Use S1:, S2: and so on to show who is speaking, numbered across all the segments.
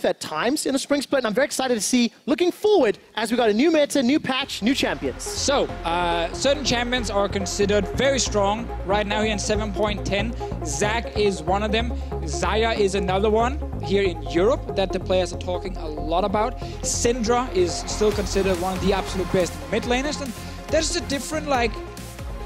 S1: at times in the spring split, and I'm very excited to see, looking forward, as we got a new meta, new patch, new champions.
S2: So, certain champions are considered very strong right now here in 7.10. Zac is one of them. Xayah is another one here in Europe that the players are talking a lot about. Syndra is still considered one of the absolute best mid laners, and there's a different, like,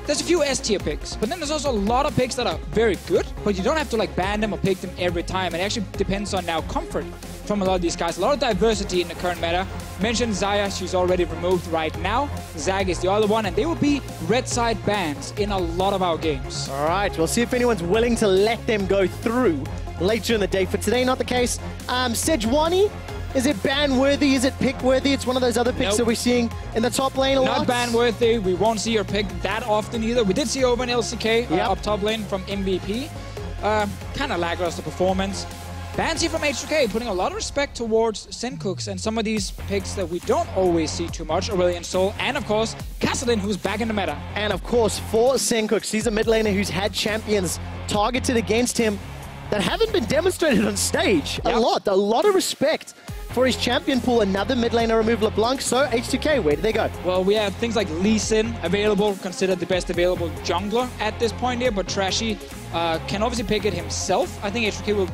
S2: there's a few S-tier picks, but then there's also a lot of picks that are very good, but you don't have to like ban them or pick them every time. It actually depends on now comfort from a lot of these guys. A lot of diversity in the current meta. Mentioned Xayah, she's already removed right now. Zac is the other one, and they will be red side bans in a lot of our games.
S1: All right, we'll see if anyone's willing to let them go through later in the day. For today, not the case. Sejuani, is it ban-worthy? Is it pick-worthy? It's one of those other picks that we're seeing in the top lane a lot.
S2: Not ban-worthy. We won't see her pick that often either. We did see over in LCK up top lane from MVP. Kind of lackluster performance. Bans here from H2K, putting a lot of respect towards Sencooks and some of these picks that we don't always see too much. Aurelion Sol, and of course, Kassadin, who's back in the meta.
S1: And of course, for Sencooks, he's a mid laner who's had champions targeted against him that haven't been demonstrated on stage. A lot of respect for his champion pool. Another mid laner remove LeBlanc. So H2K, where do they go?
S2: Well, we have things like Lee Sin available, considered the best available jungler at this point here, but Trashy can obviously pick it himself. I think H2K will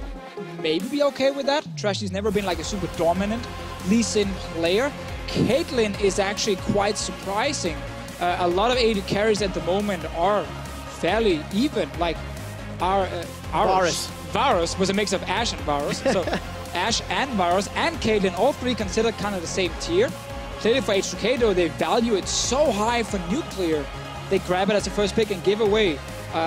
S2: maybe be okay with that. Trashy's never been like a super dominant Lee Sin player. Caitlyn is actually quite surprising. A lot of AD carries at the moment are fairly even. Like Varus was a mix of Ashe and Varus. So Ashe and Varus and Caitlyn, all three considered kind of the same tier. Clearly for H2K though, they value it so high for nuclear, they grab it as a first pick and give away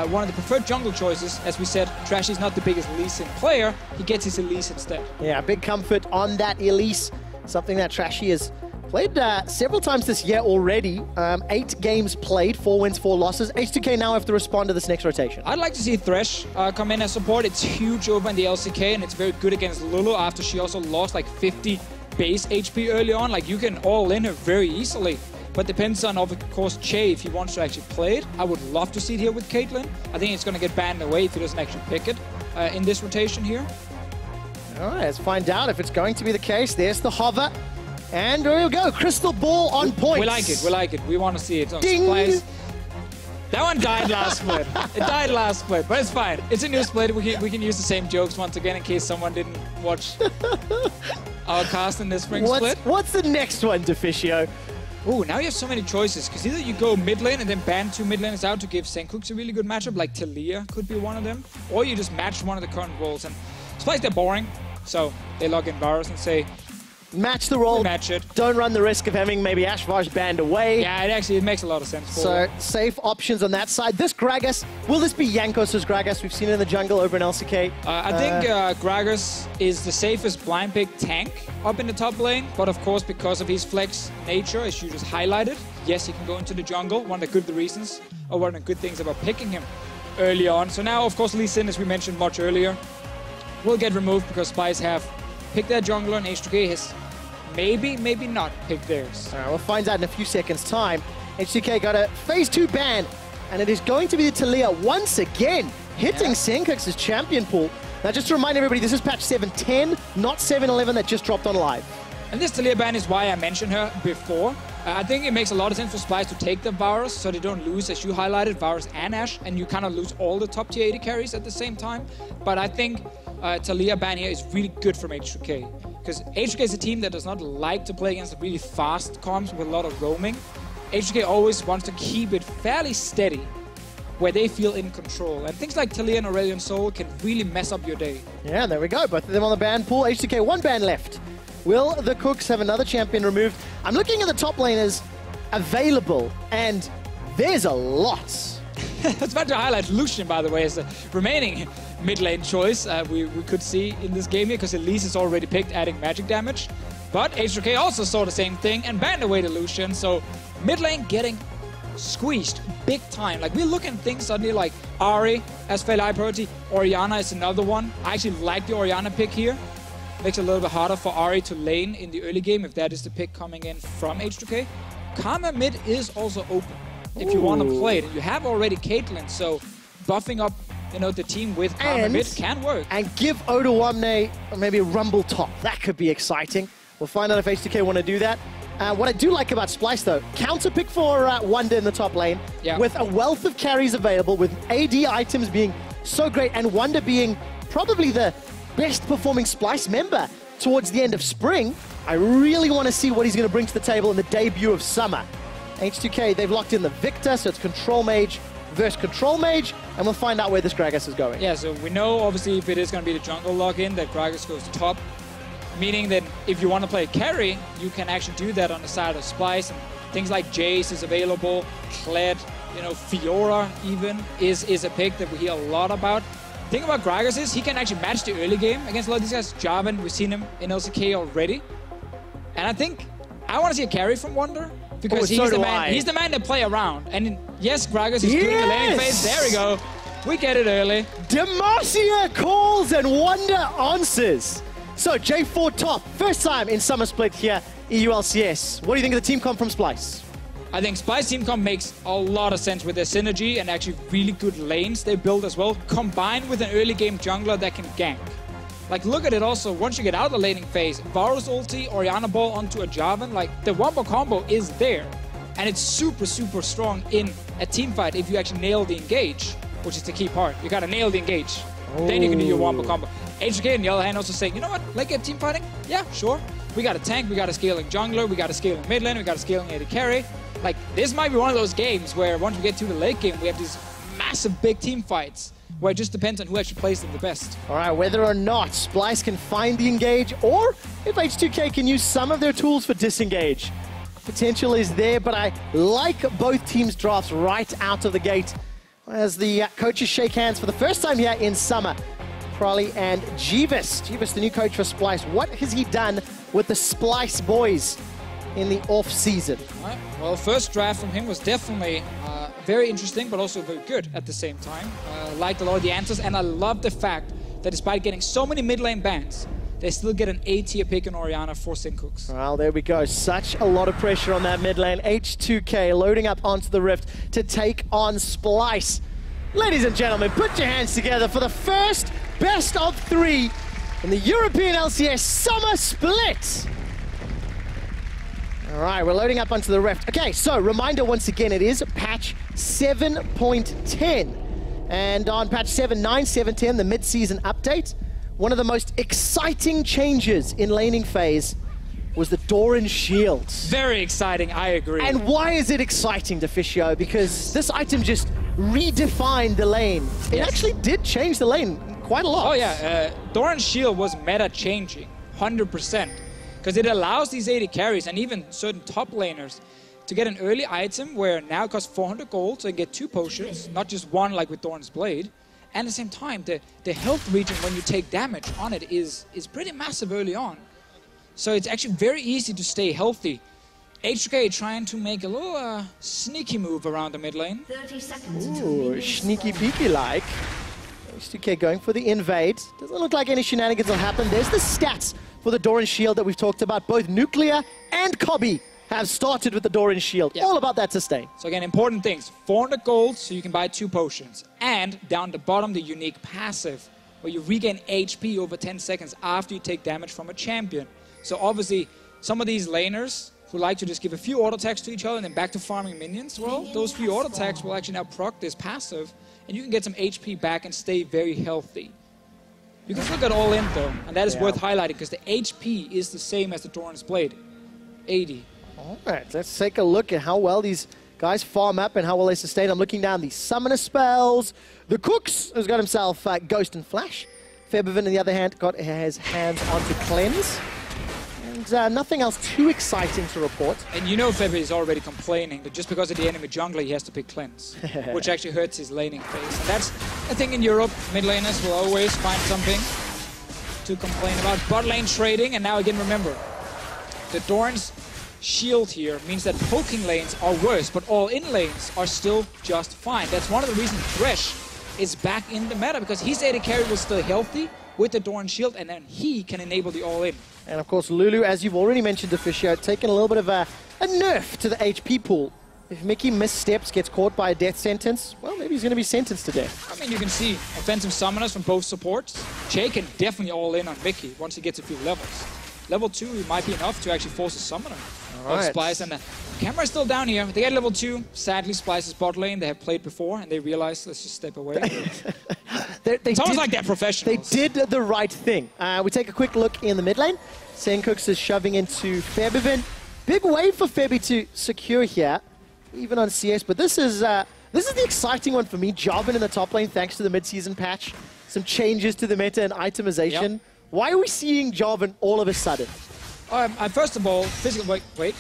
S2: one of the preferred jungle choices. As we said, Trashy's not the biggest Elise player, he gets his Elise instead.
S1: Yeah, big comfort on that Elise, something that Trashy has played several times this year already. 8 games played, 4 wins, 4 losses. H2K now have to respond to this next rotation.
S2: I'd like to see Thresh come in as support. It's huge over in the LCK, and it's very good against Lulu after she also lost like 50 base HP early on. Like, you can all in her very easily. But depends on, of course, Che if he wants to actually play it. I would love to see it here with Caitlyn. I think it's going to get banned away if he doesn't actually pick it in this rotation here.
S1: All right, let's find out if it's going to be the case. There's the hover. And there we go. Crystal ball on point.
S2: We like it. We like it. We want to see it on
S1: Ding!
S2: Splyce. That one died last split. It died last split, but it's fine. It's a new split. We can use the same jokes once again in case someone didn't watch our cast in this spring split.
S1: What's the next one, Deficio?
S2: Ooh, now you have so many choices, because either you go mid lane and then ban 2 mid laners out to give Sencooks a really good matchup, like Talia could be one of them, or you just match one of the current roles. And Splyce, they're boring, so they log in Varus and say,
S1: match the role,
S2: match it.
S1: Don't run the risk of having maybe Ashvar's banned away.
S2: Yeah, it makes a lot of sense.
S1: So safe options on that side. This Gragas, will this be Jankos' Gragas? We've seen it in the jungle over in LCK.
S2: I think Gragas is the safest blind pick tank up in the top lane, but of course because of his flex nature, as you just highlighted, yes, he can go into the jungle. One of the good reasons, or one of the good things about picking him early on. So now, of course, Lee Sin, as we mentioned much earlier, will get removed because Splyce have picked their jungler, and H2K has maybe not picked theirs.
S1: All right, we'll find out in a few seconds' time. H2K got a phase 2 ban, and it is going to be the Talia once again, hitting Sencooks' champion pool. Now, just to remind everybody, this is patch 7.10, not 7.11 that just dropped on live.
S2: And this Talia ban is why I mentioned her before. I think it makes a lot of sense for Splyce to take the Varus so they don't lose, as you highlighted, Varus and Ashe, and you kind of lose all the top tier 80 carries at the same time. But I think Talia ban here is really good from H2K, because H2K is a team that does not like to play against really fast comps with a lot of roaming. H2K always wants to keep it fairly steady, where they feel in control. And things like Talia and Aurelion Sol can really mess up your day.
S1: Yeah, there we go. Both of them on the ban pool. H2K, 1 ban left. Will the Cooks have another champion removed? I'm looking at the top laners available, and there's a lot.
S2: I was about to highlight Lucian, by the way, as the remaining mid lane choice we could see in this game here, because Elise is already picked, adding magic damage. But H2K also saw the same thing and banned away the Lucian, so mid lane getting squeezed big time. Like, we're looking at things suddenly like Ahri as fairly high priority. Orianna is another one. I actually like the Orianna pick here. Makes it a little bit harder for Ahri to lane in the early game if that is the pick coming in from H2K. Karma mid is also open if you want to play it. And you have already Caitlyn, so buffing up you know, the team with Karma mid can work.
S1: And give Odoamne maybe a Rumble top. That could be exciting. We'll find out if H2K want to do that. What I do like about Splyce, though, counter pick for Wonder in the top lane, with a wealth of carries available, with AD items being so great, and Wonder being probably the best performing Splyce member towards the end of spring. I really want to see what he's going to bring to the table in the debut of summer. H2K, they've locked in the Victor, so it's Control Mage versus Control Mage, and we'll find out where this Gragas is going.
S2: Yeah, so we know, obviously, if it is going to be the jungle lock-in, that Gragas goes top, meaning that if you want to play carry, you can actually do that on the side of Splyce, and things like Jace is available, Kled, you know, Fiora even is a pick that we hear a lot about. The thing about Gragas is he can actually match the early game against a lot of these guys. Jarvan, we've seen him in LCK already. And I think I want to see a carry from Wonder, because he's the man to play around. And yes, Gragas is doing the laning phase. There we go. We get it early.
S1: Demacia calls and Wonder answers. So J4 top, first time in Summer Split here, EU LCS. What do you think of the team comp from Splyce?
S2: I think Splyce team comp makes a lot of sense with their synergy and actually really good lanes they build as well, combined with an early game jungler that can gank. Like, look at it also, once you get out of the laning phase, Varus ulti, Orianna ball onto a Jarvan, like, the wombo combo is there. And it's super, super strong in a team fight if you actually nail the engage, which is the key part. You gotta nail the engage. Then you can do your wombo combo. H2K, on the other hand, also saying, you know what, like team fighting? Yeah, sure. We got a tank, we got a scaling jungler, we got a scaling mid lane, we got a scaling AD carry. Like, this might be one of those games where once we get to the late game, we have these massive big team fights where it just depends on who actually plays them the best.
S1: All right, whether or not Splyce can find the engage, or if H2K can use some of their tools for disengage. Potential is there, but I like both teams' drafts right out of the gate as the coaches shake hands for the first time here in summer. Crowley and Jeevis. Jeevis, the new coach for Splyce. What has he done with the Splyce boys in the off-season?
S2: Right. Well, first draft from him was definitely very interesting, but also very good at the same time. Liked a lot of the answers, and I love the fact that despite getting so many mid-lane bans, they still get an A-tier pick in Orianna for Sincooks.
S1: Well, there we go. Such a lot of pressure on that mid lane. H2K loading up onto the Rift to take on Splyce. Ladies and gentlemen, put your hands together for the first best of 3 in the European LCS Summer Split. All right, we're loading up onto the Rift. Okay, so reminder once again, it is patch 7.10. And on patch 7.9.7.10, the mid-season update, one of the most exciting changes in laning phase was the Doran Shield.
S2: Very exciting, I agree.
S1: And why is it exciting, Deficio? Because this item just redefined the lane. It actually did change the lane quite a lot.
S2: Oh yeah, Doran's Shield was meta-changing, 100%. Because it allows these AD carries and even certain top laners to get an early item where now it costs 400 gold, so you get 2 potions, not just 1 like with Doran's Blade. And at the same time, the health region when you take damage on it is pretty massive early on. So it's actually very easy to stay healthy. H2K trying to make a little sneaky move around the mid lane.
S3: 30 seconds.
S1: Ooh, sneaky peeky like. H2K going for the invade. Doesn't look like any shenanigans will happen. There's the stats for the Doran Shield that we've talked about. Both Nuclear and Cobby have started with the Doran Shield. All about that sustain.
S2: So again, important things. 400 gold, so you can buy 2 potions. And down the bottom, the unique passive, where you regain HP over 10 seconds after you take damage from a champion. So obviously, some of these laners who like to just give a few auto attacks to each other and then back to farming minions, well, those few auto attacks will actually now proc this passive, and you can get some HP back and stay very healthy. You can still get all in though, and that is worth highlighting because the HP is the same as the Doran's Blade, 80.
S1: All right, let's take a look at how well these guys farm up and how well they sustain. I'm looking down the summoner spells. The Cooks has got himself Ghost and Flash. Febiven, on the other hand, got his hands onto Cleanse. And nothing else too exciting to report.
S2: And you know Febby is already complaining that just because of the enemy jungler, he has to pick Cleanse, which actually hurts his laning phase. And that's a thing in Europe. Mid laners will always find something to complain about. Bot lane trading, and now again, remember, the Doran's Shield here means that poking lanes are worse, but all-in lanes are still just fine. That's one of the reasons Thresh is back in the meta, because his AD carry was still healthy with the Doran Shield, and then he can enable the all-in.
S1: And of course, Lulu, as you've already mentioned, Deficio, taking a little bit of a nerf to the HP pool. If Mickey missteps, gets caught by a death sentence, well, maybe he's going to be sentenced to death.
S2: I mean, you can see offensive summoners from both supports. Jay can definitely all in on Mickey once he gets a few levels. Level 2, it might be enough to actually force a summoner.
S1: Right.
S2: Splyce, and the camera is still down here. They get level 2. Sadly, Splyce's bot lane. They have played before, and they realize, let's just step away. It's almost like they're professionals.
S1: They did the right thing. We take a quick look in the mid lane. Sencooks is shoving into Febivin. Big wave for Febi to secure here, even on CS. But this is the exciting one for me. Jarvan in the top lane, thanks to the mid-season patch. Some changes to the meta and itemization. Yep. Why are we seeing Jarvan all of a sudden?
S2: First of all, physical. Wait.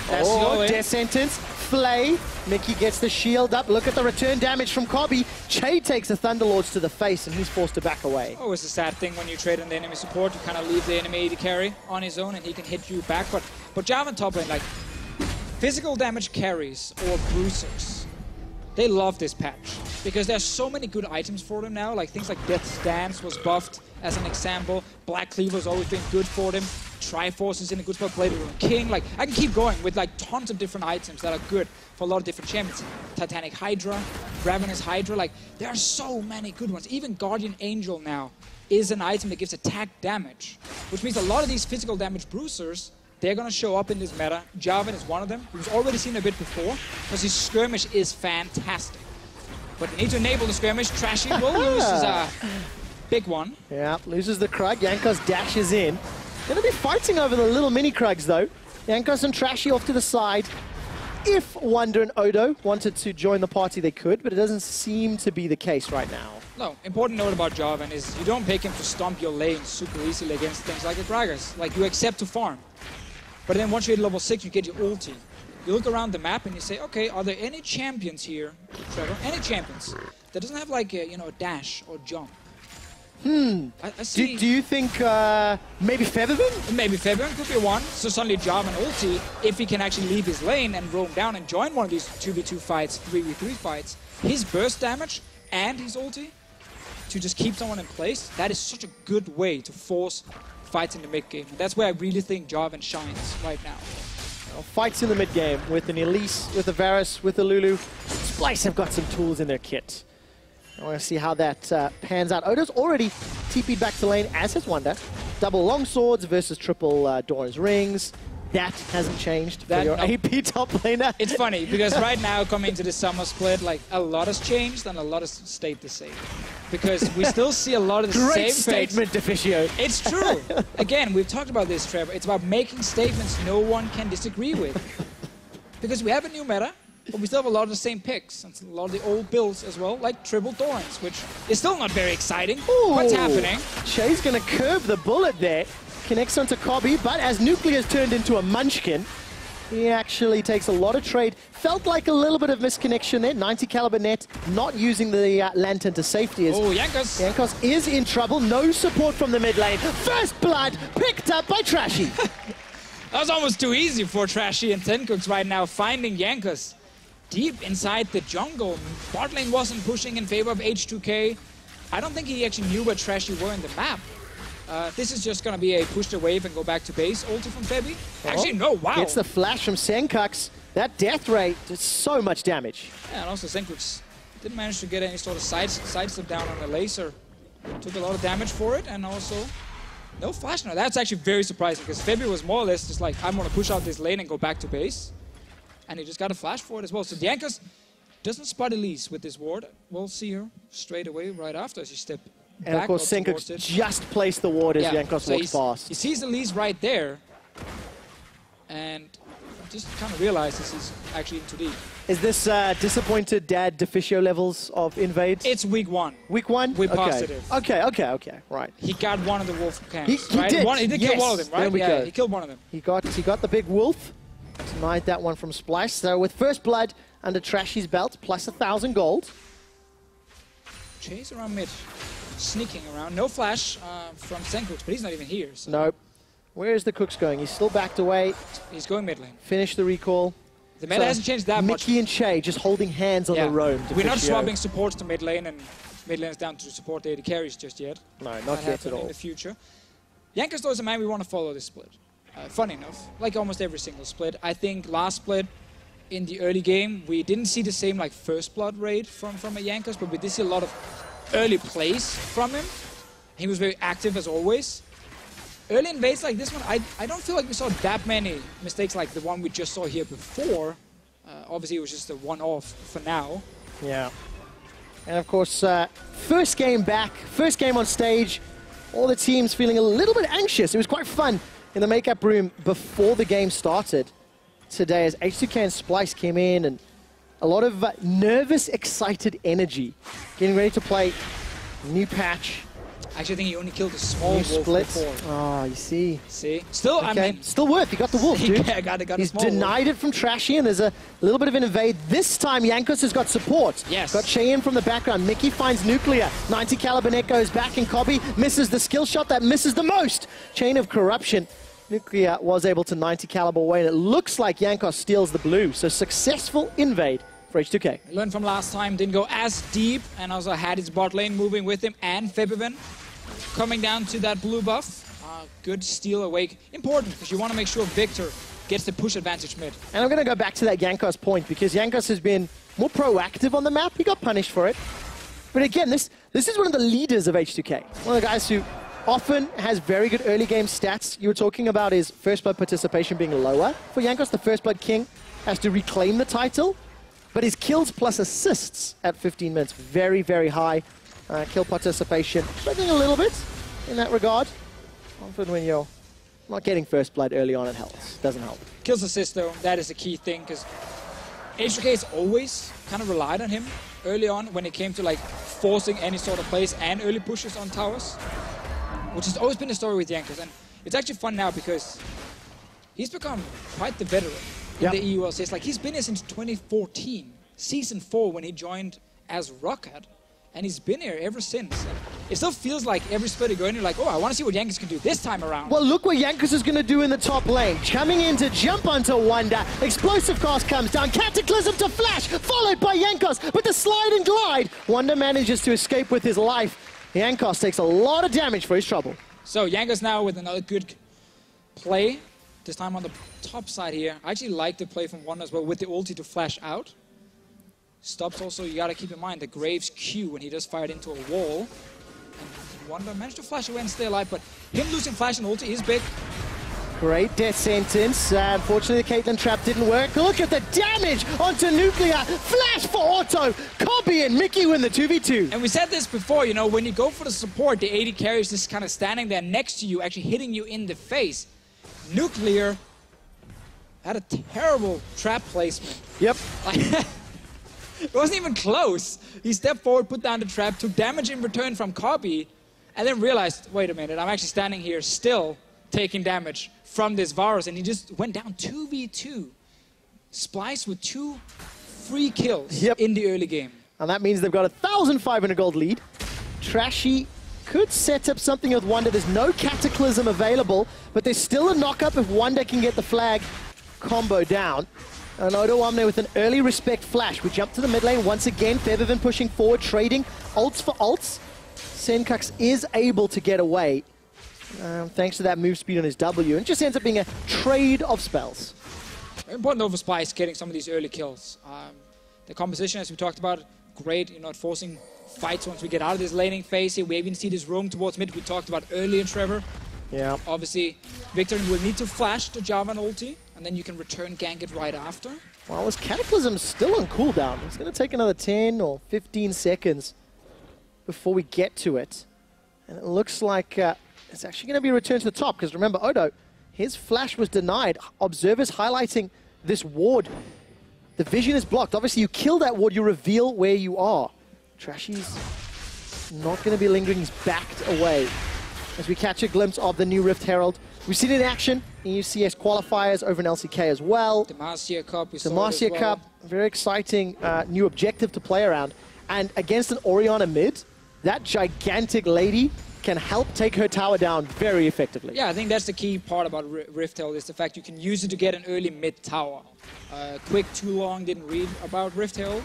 S1: Oh, death sentence. Flay. Mickey gets the shield up. Look at the return damage from Kobby. Che takes the Thunderlords to the face, and he's forced to back away.
S2: Oh, it's a sad thing when you trade on the enemy support. You kind of leave the enemy AD carry on his own, and he can hit you back. But Jarvan top lane, like, physical damage carries or bruisers, they love this patch because there's so many good items for them now. Like things like Death's Dance was buffed as an example. Black Cleaver's always been good for them. Triforce is in a good spot. Blade of King. Like, I can keep going with like tons of different items that are good for a lot of different champions. Titanic Hydra, Ravenous Hydra. Like, there are so many good ones. Even Guardian Angel now is an item that gives attack damage, which means a lot of these physical damage bruisers, they're going to show up in this meta. Jarvan is one of them. We've already seen a bit before, because his skirmish is fantastic. But you need to enable the skirmish. Trashy will lose a big one.
S1: Yeah, loses the Krug. Jankos dashes in. Going to be fighting over the little mini Krugs, though. Jankos and Trashy off to the side. If Wonder and Odo wanted to join the party, they could, but it doesn't seem to be the case right now.
S2: No, important note about Jarvan is you don't pick him to stomp your lane super easily against things like the Gragas. Like, you accept to farm. But then once you hit level 6, you get your ulti. You look around the map and you say, okay, are there any champions here, Trevor? Any champions that doesn't have like a, a dash or jump? I see.
S1: Do you think maybe Febivin?
S2: Maybe Febivin could be one. So suddenly Jarvan ulti, if he can actually leave his lane and roam down and join one of these 2v2 fights, 3v3 fights, his burst damage and his ulti to just keep someone in place, that is such a good way to force fights in the mid game. And that's where I really think Jarvan shines right now.
S1: Well, fights in the mid game with an Elise, with a Varus, with a Lulu. Splyce have got some tools in their kit. I want to see how that pans out. Odo's already TP'd back to lane, as has Wonder. Double longswords versus triple Doran's rings. That hasn't changed for your AP top laner.
S2: It's funny, because right now, coming into the summer split, like, a lot has changed and a lot has stayed the same. Because we still see a lot of the same
S1: Great statement, Deficio.
S2: It's true. Again, we've talked about this, Trevor. It's about making statements no one can disagree with. Because we have a new meta, but we still have a lot of the same picks. And a lot of the old builds as well, like triple Dorans, which is still not very exciting.
S1: Ooh,
S2: what's happening?
S1: Shay's going to curve the bullet there. Connects onto Kobby, but as Nuclear's turned into a munchkin, he actually takes a lot of trade. Felt like a little bit of misconnection there. 90 caliber net, not using the lantern to safety.
S2: Jankos.
S1: Jankos is in trouble. No support from the mid lane. First blood picked up by Trashy.
S2: That was almost too easy for Trashy and Sencooks right now, finding Jankos deep inside the jungle. Bot lane wasn't pushing in favor of H2K. I don't think he actually knew where Trashy were in the map. This is just going to be a push the wave and go back to base ulti from Febi. Actually, no, wow.
S1: Gets the flash from Sencooks. That death rate does so much damage.
S2: Yeah, and also Sencooks didn't manage to get any sort of sidestep down on the laser. Took a lot of damage for it, and also no flash now. That's actually very surprising, because Febi was more or less just like, I'm going to push out this lane and go back to base. And he just got a flash for it as well. So Jankos doesn't spot Elise with this ward. We'll see her straight away right after as he steps.
S1: And of course, Sencooks just placed the ward as Jankos walks past.
S2: He sees Elise right there, and just kind of realizes he's actually in too deep.
S1: Is this disappointed dad Deficio levels of invades?
S2: It's week 1.
S1: Week 1?
S2: We're positive.
S1: Okay, right.
S2: He got one of the wolf camps,
S1: he
S2: right?
S1: did.
S2: He did kill one of them, right? Yeah, he killed one of them.
S1: He got the big wolf. Denied that one from Splyce. So with first blood under Trashy's belt, plus 1,000 gold.
S2: Chase around mid. Sneaking around. No flash from Sencooks, but he's not even here. So.
S1: Nope. Where is the Cooks going? He's still backed away.
S2: He's going mid lane.
S1: Finish the recall.
S2: The meta hasn't changed that much.
S1: Mickey and Che just holding hands on the roam.
S2: We're not swapping supports to mid lane, and mid lane is down to support the AD carries just yet.
S1: No, not yet at all.
S2: In the future. Jankos, though, is a man we want to follow this split. Funny enough, like almost every single split. I think last split, in the early game. We didn't see the same like first blood rate from a Jankos, but we did see a lot of early plays from him. He was very active as always. Early invades like this one, I don't feel like we saw that many mistakes like the one we just saw here before. Obviously, it was just a one-off for now.
S1: Yeah. And of course, first game back, first game on stage, all the teams feeling a little bit anxious. It was quite fun in the makeup room before the game started today as H2K and Splyce came in, and a lot of nervous, excited energy. Getting ready to play new patch.
S2: I actually think he only killed a small wolf before.
S1: Oh, you see.
S2: See? Still,
S1: okay.
S2: I mean...
S1: Still worth. He got the wolf, dude.
S2: Yeah, got a
S1: He's
S2: small
S1: denied
S2: wolf.
S1: it from Trashy, and there's a little bit of an invade. This time, Jankos has got support.
S2: Yes.
S1: Got Cheyenne from the background. Mickey finds Nuclear. 90 caliber net goes back, and Cobby misses the skill shot that misses the most. Chain of Corruption. Nuclear was able to 90 caliber away, and it looks like Jankos steals the blue. So successful invade for H2K.
S2: Learned from last time, didn't go as deep, and also had his bot lane moving with him, and Febiven coming down to that blue buff. Good steal awake. Important, because you want to make sure Victor gets the push advantage mid.
S1: And I'm going to go back to that Jankos point, because Jankos has been more proactive on the map. He got punished for it. But again, this is one of the leaders of H2K. One of the guys who often has very good early game stats. You were talking about his first blood participation being lower. For Jankos, the first blood king has to reclaim the title. But his kills plus assists at 15 minutes, very, very high. Kill participation, struggling a little bit in that regard. Often when you're not getting first blood early on, it helps. Doesn't help.
S2: Kills assist though, that is a key thing, because H2K has always kind of relied on him early on when it came to like forcing any sort of plays and early pushes on towers, which has always been the story with Jankos. And it's actually fun now because he's become quite the veteran in the EU LCS. Like, he's been here since 2014, Season 4, when he joined as Rocket. And he's been here ever since. And it still feels like every split you go in, you're like, oh, I want to see what Jankos can do this time around.
S1: Well, look what Jankos is going to do in the top lane. Coming in to jump onto Wonder. Explosive cast comes down. Cataclysm to flash, followed by Jankos. But the slide and glide, Wonder manages to escape with his life. Jankos takes a lot of damage for his trouble.
S2: So Jankos now with another good play. This time on the top side here. I actually like the play from Wonder as well with the ulti to flash out. Stops also, you gotta keep in mind, the Graves Q when he does fire it into a wall. And Wonder managed to flash away and stay alive, but him losing flash and ulti is big.
S1: Great death sentence. Unfortunately, the Caitlyn trap didn't work. Look at the damage onto Nuclear. Flash for auto. Cobby and Mickey win the 2v2.
S2: And we said this before, you know, when you go for the support, the AD carry is just kind of standing there next to you, actually hitting you in the face. Nuclear had a terrible trap placement.
S1: Yep.
S2: It wasn't even close. He stepped forward, put down the trap, took damage in return from Cobby, and then realized, wait a minute, I'm actually standing here still taking damage from this Varus, and he just went down 2v2. Splyce with 2 free kills in the early game.
S1: And that means they've got 1,500 gold lead. Trashy could set up something with Wonder. There's no Cataclysm available, but there's still a knock-up if Wonder can get the flag combo down. And Odo Omne with an early respect flash. We jump to the mid lane once again. Febiven pushing forward, trading ults for ults. Senkux is able to get away thanks to that move speed on his W, and just ends up being a trade of spells.
S2: Very important over Splyce getting some of these early kills. The composition, as we talked about, great, you know, at forcing fights once we get out of this laning phase here. We even see this roam towards mid we talked about earlier, Trevor.
S1: Yeah.
S2: Obviously, Victor will need to flash the Java and ulti, and then you can return gank it right after.
S1: Well, this Cataclysm still on cooldown. It's going to take another 10 or 15 seconds before we get to it. And it looks like it's actually going to be returned to the top, because remember, Odo, his flash was denied. Observers highlighting this ward. The vision is blocked. Obviously, you kill that ward, you reveal where you are. Trashy's not going to be lingering. He's backed away. As we catch a glimpse of the new Rift Herald. We've seen it in action in UCS qualifiers over in LCK as well.
S2: Demacia Cup.
S1: Demacia Cup, very exciting new objective to play around. And against an Orianna mid, that gigantic lady can help take her tower down very effectively.
S2: Yeah, I think that's the key part about Rift Herald, is the fact you can use it to get an early mid tower. Quick, too long, didn't read about Rift Herald.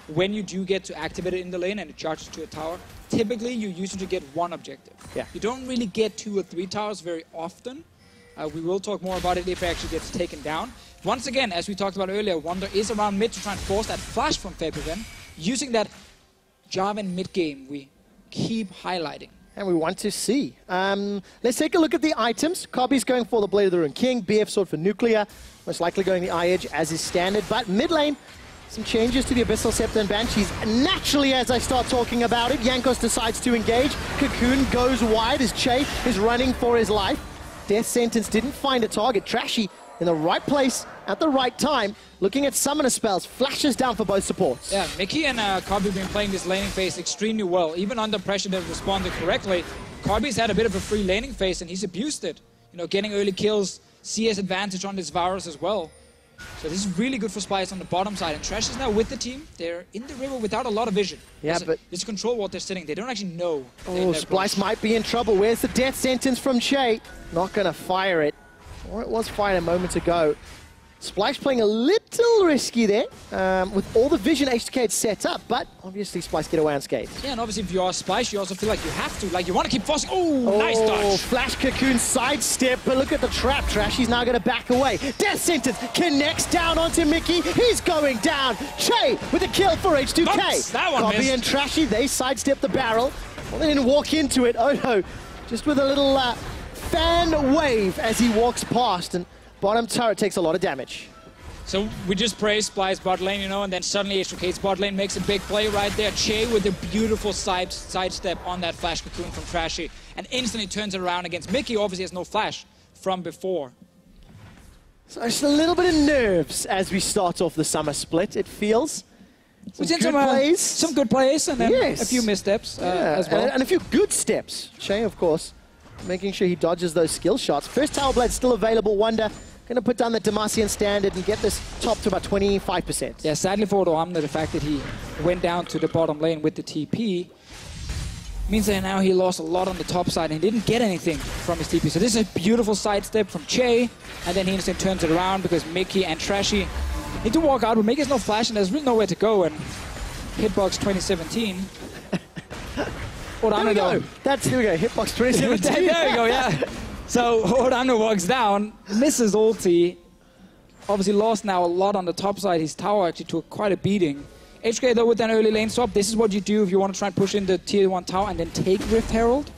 S2: When you do get to activate it in the lane and it charges to a tower, typically you use it to get one objective.
S1: Yeah.
S2: You don't really get 2 or 3 towers very often. We will talk more about it if it actually gets taken down. once again, as we talked about earlier, Wonder is around mid to try and force that flash from Febiven, using that Jarvan mid game we keep highlighting.
S1: And we want to see. Let's take a look at the items. Kobe's going for the Blade of the Rune King, BF Sword for Nuclear, most likely going the Eye Edge as is standard, but mid lane, some changes to the Abyssal Scepter and Banshees. Naturally, as I start talking about it, Jankos decides to engage. Cocoon goes wide as Che is running for his life. Death Sentence didn't find a target. Trashy in the right place at the right time, looking at summoner spells, flashes down for both supports.
S2: Yeah, Mickey and Kobe have been playing this laning phase extremely well. Even under pressure, they've responded correctly. Kobe's had a bit of a free laning phase and he's abused it. You know, getting early kills, CS advantage on this Varus as well. So this is really good for Splyce on the bottom side. And Trash is now with the team. They're in the river without a lot of vision.
S1: Yeah, but
S2: it's control what they're sitting. They don't actually know.
S1: Oh, Splyce might be in trouble. Where's the Death Sentence from Che? Not going to fire it. Or it was fired a moment ago. Splyce playing a little risky there, with all the vision H2K had set up, but obviously Splyce get away unscathed.
S2: Yeah, and obviously if you are Splyce, you also feel like you have to, like you want to keep forcing. Oh, nice dodge.
S1: Flash Cocoon sidestep, but look at the trap. Trashy's now going to back away. Death Sentence connects down onto Mickey. He's going down. Che with a kill for H2K.
S2: Oops, that one
S1: Kobe
S2: missed.
S1: and Trashy, they sidestep the barrel. Well, they didn't walk into it. Oh no, just with a little fan wave as he walks past, and bottom turret takes a lot of damage.
S2: So we just praised Splyce bot lane, you know, and then suddenly H2K's bot lane makes a big play right there. Che with a beautiful sidestep on that flash cocoon from Trashy, and instantly turns it around against Mickey. Obviously has no flash from before.
S1: So just a little bit of nerves as we start off the summer split, it feels. Some
S2: good plays, and then
S1: yes,
S2: a few missteps as well.
S1: And a few good steps. Che, of course, making sure he dodges those skill shots. First Tower Blade still available. Wonder going to put down the Demacian standard and get this top to about 25%.
S2: Yeah, sadly for Odoamne, the fact that he went down to the bottom lane with the TP means that now he lost a lot on the top side and he didn't get anything from his TP. So this is a beautiful sidestep from Che, and then he instantly turns it around because Mickey and Trashy need to walk out, but Mickey's no flash and there's really nowhere to go, and Hitbox 2017.
S1: There we go. Here we go, Hitbox 2017.
S2: There we go, yeah. So Odoamne walks down, misses ulti, obviously lost now a lot on the top side. His tower actually took quite a beating. H2K though with an early lane swap, this is what you do if you want to try and push in the tier 1 tower and then take Rift Herald.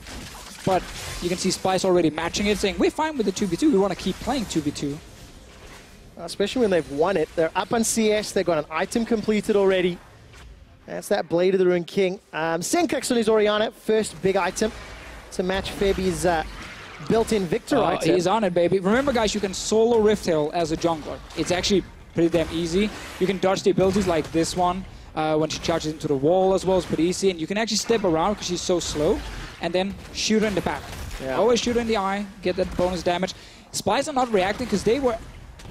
S2: But you can see Splyce already matching it, saying we're fine with the 2v2, we want to keep playing 2v2.
S1: Especially when they've won it. They're up on CS, they've got an item completed already. That's that Blade of the Rune King. Senkux on his Orianna, first big item to match Febi's built-in Victor item.
S2: He's on it, baby. Remember, guys, you can solo Rift Herald as a jungler. It's actually pretty damn easy. You can dodge the abilities like this one when she charges into the wall as well. It's pretty easy. And you can actually step around because she's so slow and then shoot her in the back. Yeah. Always shoot her in the eye, get that bonus damage. Splyce are not reacting because they were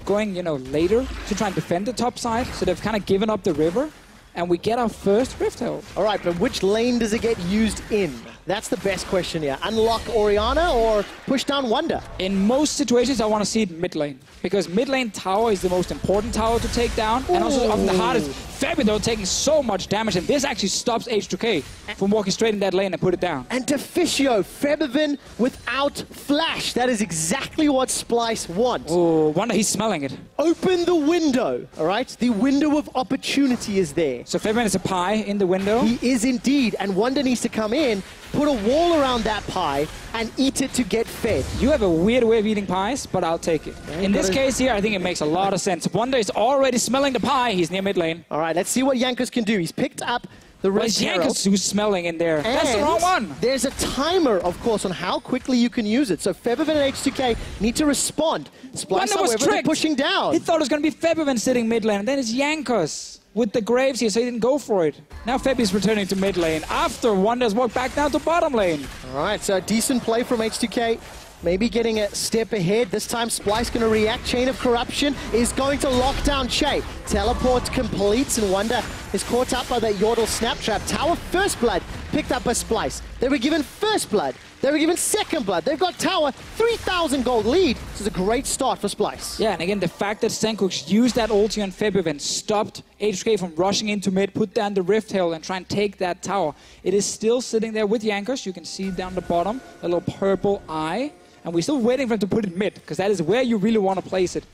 S2: going, you know, later to try and defend the top side. So they've kind of given up the river. And we get our first Rift Herald.
S1: All right, but which lane does it get used in? That's the best question here. Unlock Orianna or push down Wonder?
S2: In most situations, I want to see it mid lane. Because mid lane tower is the most important tower to take down. Ooh. And also often the hardest. Febi, though, taking so much damage. And this actually stops H2K from walking straight in that lane and put it down.
S1: And Deficio, Febiven without flash. That is exactly what Splyce wants.
S2: Oh, Wonder, he's smelling it.
S1: Open the window, all right? The window of opportunity is there.
S2: So Febiven is a pie in the window?
S1: He is indeed. And Wonder needs to come in, put a wall around that pie, and eat it to get fed.
S2: You have a weird way of eating pies, but I'll take it. In this case here, I think it makes a lot of sense. Wonder is already smelling the pie. He's near mid lane.
S1: All right, let's see what Jankos can do. He's picked up the Rift Herald.
S2: Jankos who's smelling in there.
S1: And
S2: that's the wrong one.
S1: There's a timer, of course, on how quickly you can use it. So Febiven and H2K need to respond. Splyce, however, they're pushing down.
S2: He thought it was going to be Febiven sitting mid lane, and then it's Jankos with the Graves here, so he didn't go for it. Now Febi's returning to mid lane after Wonder's walked back down to bottom lane.
S1: All right, so a decent play from H2K. Maybe getting a step ahead. This time Splyce going to react. Chain of Corruption is going to lock down Che. Teleport completes and Wonder is caught up by that Yordle Snap Trap. Tower First Blood picked up by Splyce. They were given First Blood. They were given Second Blood. They've got Tower, 3,000 gold lead. This is a great start for Splyce.
S2: Yeah, and again, the fact that Senkux used that ulti on Febiven stopped H2K from rushing into mid, put down the Rift Herald and try and take that tower. It is still sitting there with Jankos. You can see down the bottom, a little purple eye. And we're still waiting for him to put it mid, because that is where you really want to place it.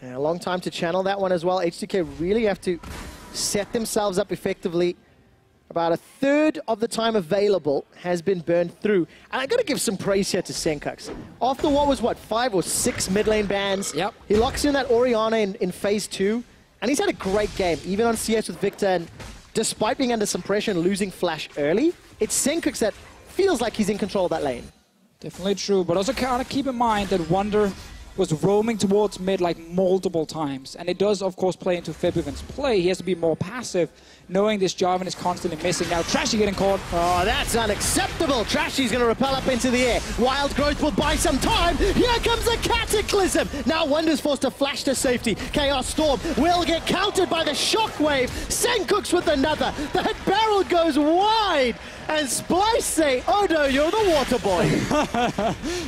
S1: Yeah, a long time to channel that one as well. H2K really have to set themselves up effectively. About a third of the time available has been burned through. And I got to give some praise here to Senkux. After what was, 5 or 6 mid lane bans, he locks in that Orianna in phase 2. And he's had a great game, even on CS with Victor. And despite being under some pressure and losing Flash early, it's Senkux that feels like he's in control of that lane.
S2: Definitely true, but also kind of keep in mind that Wonder was roaming towards mid like multiple times. And it does, of course, play into Febiven's play. He has to be more passive, knowing this Jarvan is constantly missing. Now, Trashy getting caught.
S1: Oh, that's unacceptable. Trashy's going to repel up into the air. Wild Growth will buy some time. Here comes a Cataclysm. Now Wonder's forced to flash to safety. Chaos Storm will get countered by the Shockwave. Senkux with another. That barrel goes wide. And Splyce say, oh no, you're the water boy.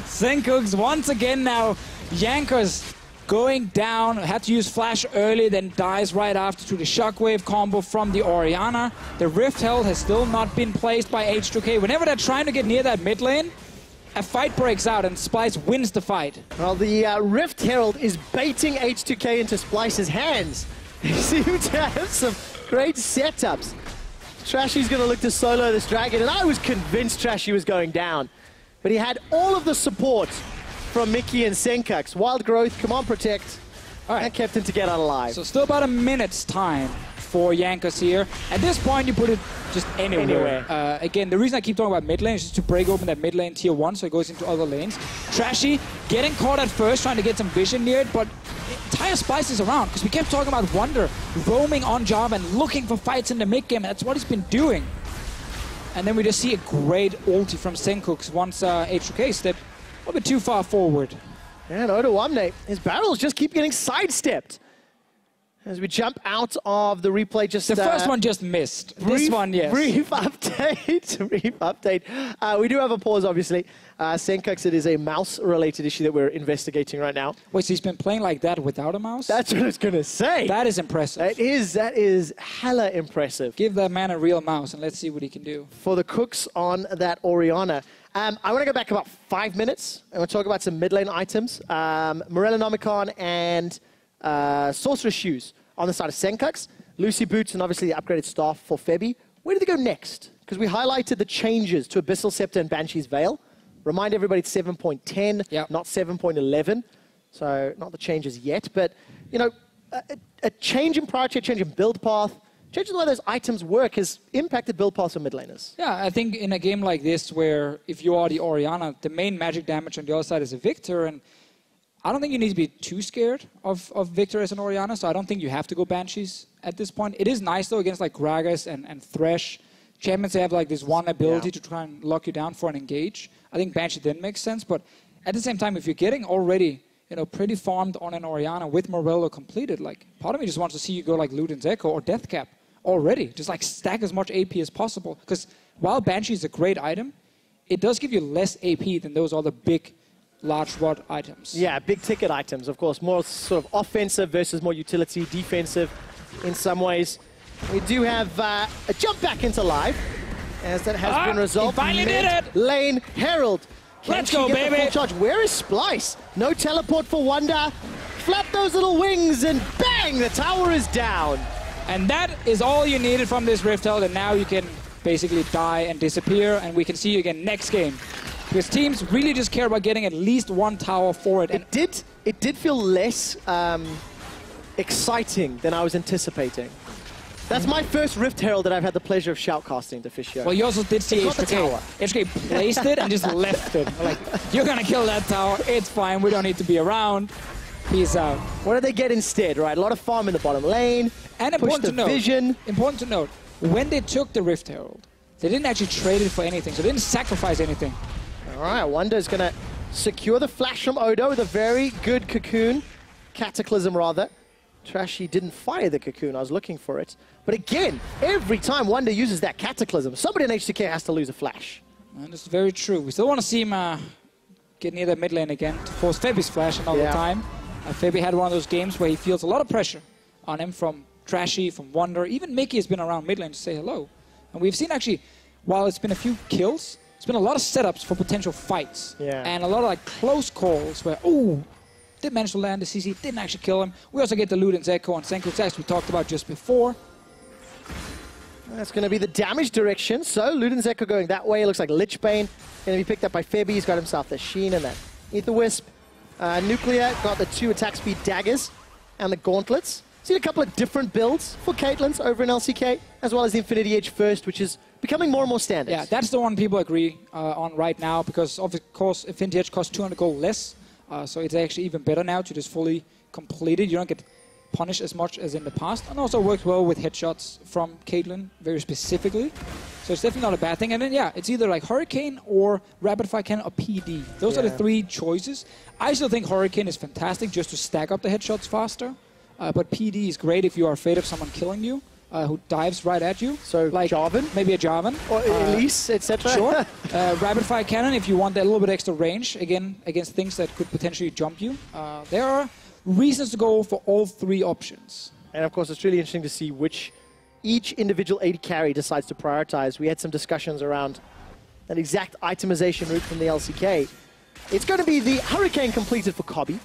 S2: Senkux once again now. Yankers going down, had to use Flash early, then dies right after to the Shockwave combo from the Orianna. The Rift Herald has still not been placed by H2K. Whenever they're trying to get near that mid lane, a fight breaks out and Splyce wins the fight.
S1: Well, the Rift Herald is baiting H2K into Splyce's hands. They seem to have some great setups. Trashy's going to look to solo this dragon, and I was convinced Trashy was going down. But he had all of the support from Mickey and Senkux. Wild Growth, Command Protect, and kept him to get out alive.
S2: So still about a minute's time for Yankers here. At this point, you put it just anywhere. Again, the reason I keep talking about mid lane is just to break open that mid lane tier 1 so it goes into other lanes. Trashy getting caught at first, trying to get some vision near it, but entire Splyce is around because we kept talking about Wonder roaming on Jarvan and looking for fights in the mid game, and that's what he's been doing. And then we just see a great ulti from Senkux once H2K stepped a little bit too far forward.
S1: And Odoamne, his barrels just keep getting sidestepped. As we jump out of the replay, just...
S2: The first one just missed. This one, yes.
S1: Brief update. Brief update. We do have a pause, obviously. Senkux, it is a mouse-related issue that we're investigating right now.
S2: Wait, so he's been playing like that without a mouse?
S1: That's what I was going to say.
S2: That is impressive.
S1: That is hella impressive.
S2: Give that man a real mouse and let's see what he can do.
S1: For the cooks on that Orianna. I want to go back about 5 minutes and we'll talk about some mid lane items. Morellonomicon and Sorcerer's Shoes on the side of Senkux. Lucy Boots and obviously the upgraded staff for Febi. Where do they go next? Because we highlighted the changes to Abyssal Scepter and Banshee's Veil. Remind everybody it's 7.10, not 7.11. So not the changes yet, but you know, a change in priority, a change in build path, changing the way those items work has impacted build paths for mid laners.
S2: Yeah, I think in a game like this where if you are the Orianna, the main magic damage on the other side is a Victor, and I don't think you need to be too scared of Victor as an Orianna, so I don't think you have to go Banshees at this point. It is nice though against like Gragas and Thresh. Champions have like this one ability to try and lock you down for an engage. I think Banshee then makes sense, but at the same time, if you're getting already pretty farmed on an Orianna with Morello completed, like part of me just wants to see you go like Luden's Echo or Deathcap already. Just like stack as much AP as possible. Because while Banshee is a great item, it does give you less AP than those other big, large rod items.
S1: Yeah, big ticket items, of course. More sort of offensive versus more utility, defensive in some ways. We do have a jump back into live, as that has been resolved.
S2: He finally did it!
S1: Lane Herald.
S2: Let's go, baby!
S1: Full charge? Where is Splyce? No teleport for Wonder. Flap those little wings and bang! The tower is down.
S2: And that is all you needed from this Rift Herald, and now you can basically die and disappear, and we can see you again next game. Because teams really just care about getting at least one tower for it. And
S1: it did feel less exciting than I was anticipating. That's my first Rift Herald that I've had the pleasure of shoutcasting to Fischio.
S2: Well, you also did see H2K. H2K placed it and just left it. Like, you're going to kill that tower. It's fine. We don't need to be around. Peace out.
S1: What did they get instead, right? A lot of farm in the bottom lane.
S2: And important to note, when they took the Rift Herald, they didn't actually trade it for anything. So they didn't sacrifice anything.
S1: All right, Wonder's going to secure the flash from Odo with a very good cocoon. Cataclysm, rather. Trashy didn't fire the cocoon. I was looking for it. But again, every time Wonder uses that Cataclysm, somebody in H2K has to lose a flash.
S2: And it's very true. We still want to see him get near the mid lane again to force Febi's flash another time. Febi had one of those games where he feels a lot of pressure on him from Trashy, from Wonder. Even Mickey has been around mid lane to say hello. And we've seen actually, while it's been a few kills, it's been a lot of setups for potential fights. And a lot of like close calls where, ooh, did manage to land the CC, didn't actually kill him. We also get the loot in Zeko on Senkox, as we talked about just before.
S1: That's going to be the damage direction. So Luden Zeko going that way. It looks like Lichbane going to be picked up by Febby. He's got himself the Sheen and that Ether Wisp. Nuclear got the 2 attack speed daggers and the gauntlets. Seen a couple of different builds for Caitlyn's over in LCK, as well as the Infinity Edge first, which is becoming more and more standard.
S2: Yeah, that's the one people agree on right now, because of course Infinity Edge costs 200 gold less, so it's actually even better now to just fully complete it. You don't get punished as much as in the past, and also works well with headshots from Caitlyn very specifically. So it's definitely not a bad thing. And then yeah, it's either like Hurricane or Rapid Fire Cannon or PD. Those are the 3 choices. I still think Hurricane is fantastic just to stack up the headshots faster. But PD is great if you are afraid of someone killing you, who dives right at you.
S1: So
S2: like
S1: Jarvan?
S2: Maybe a Jarvan.
S1: Or Elise, etc.
S2: Sure. Rapid Fire Cannon if you want that little bit extra range, again, against things that could potentially jump you. There are reasons to go for all 3 options.
S1: And of course, it's really interesting to see which each individual AD carry decides to prioritize. We had some discussions around that exact itemization route from the LCK. It's going to be the Hurricane completed for Cobby.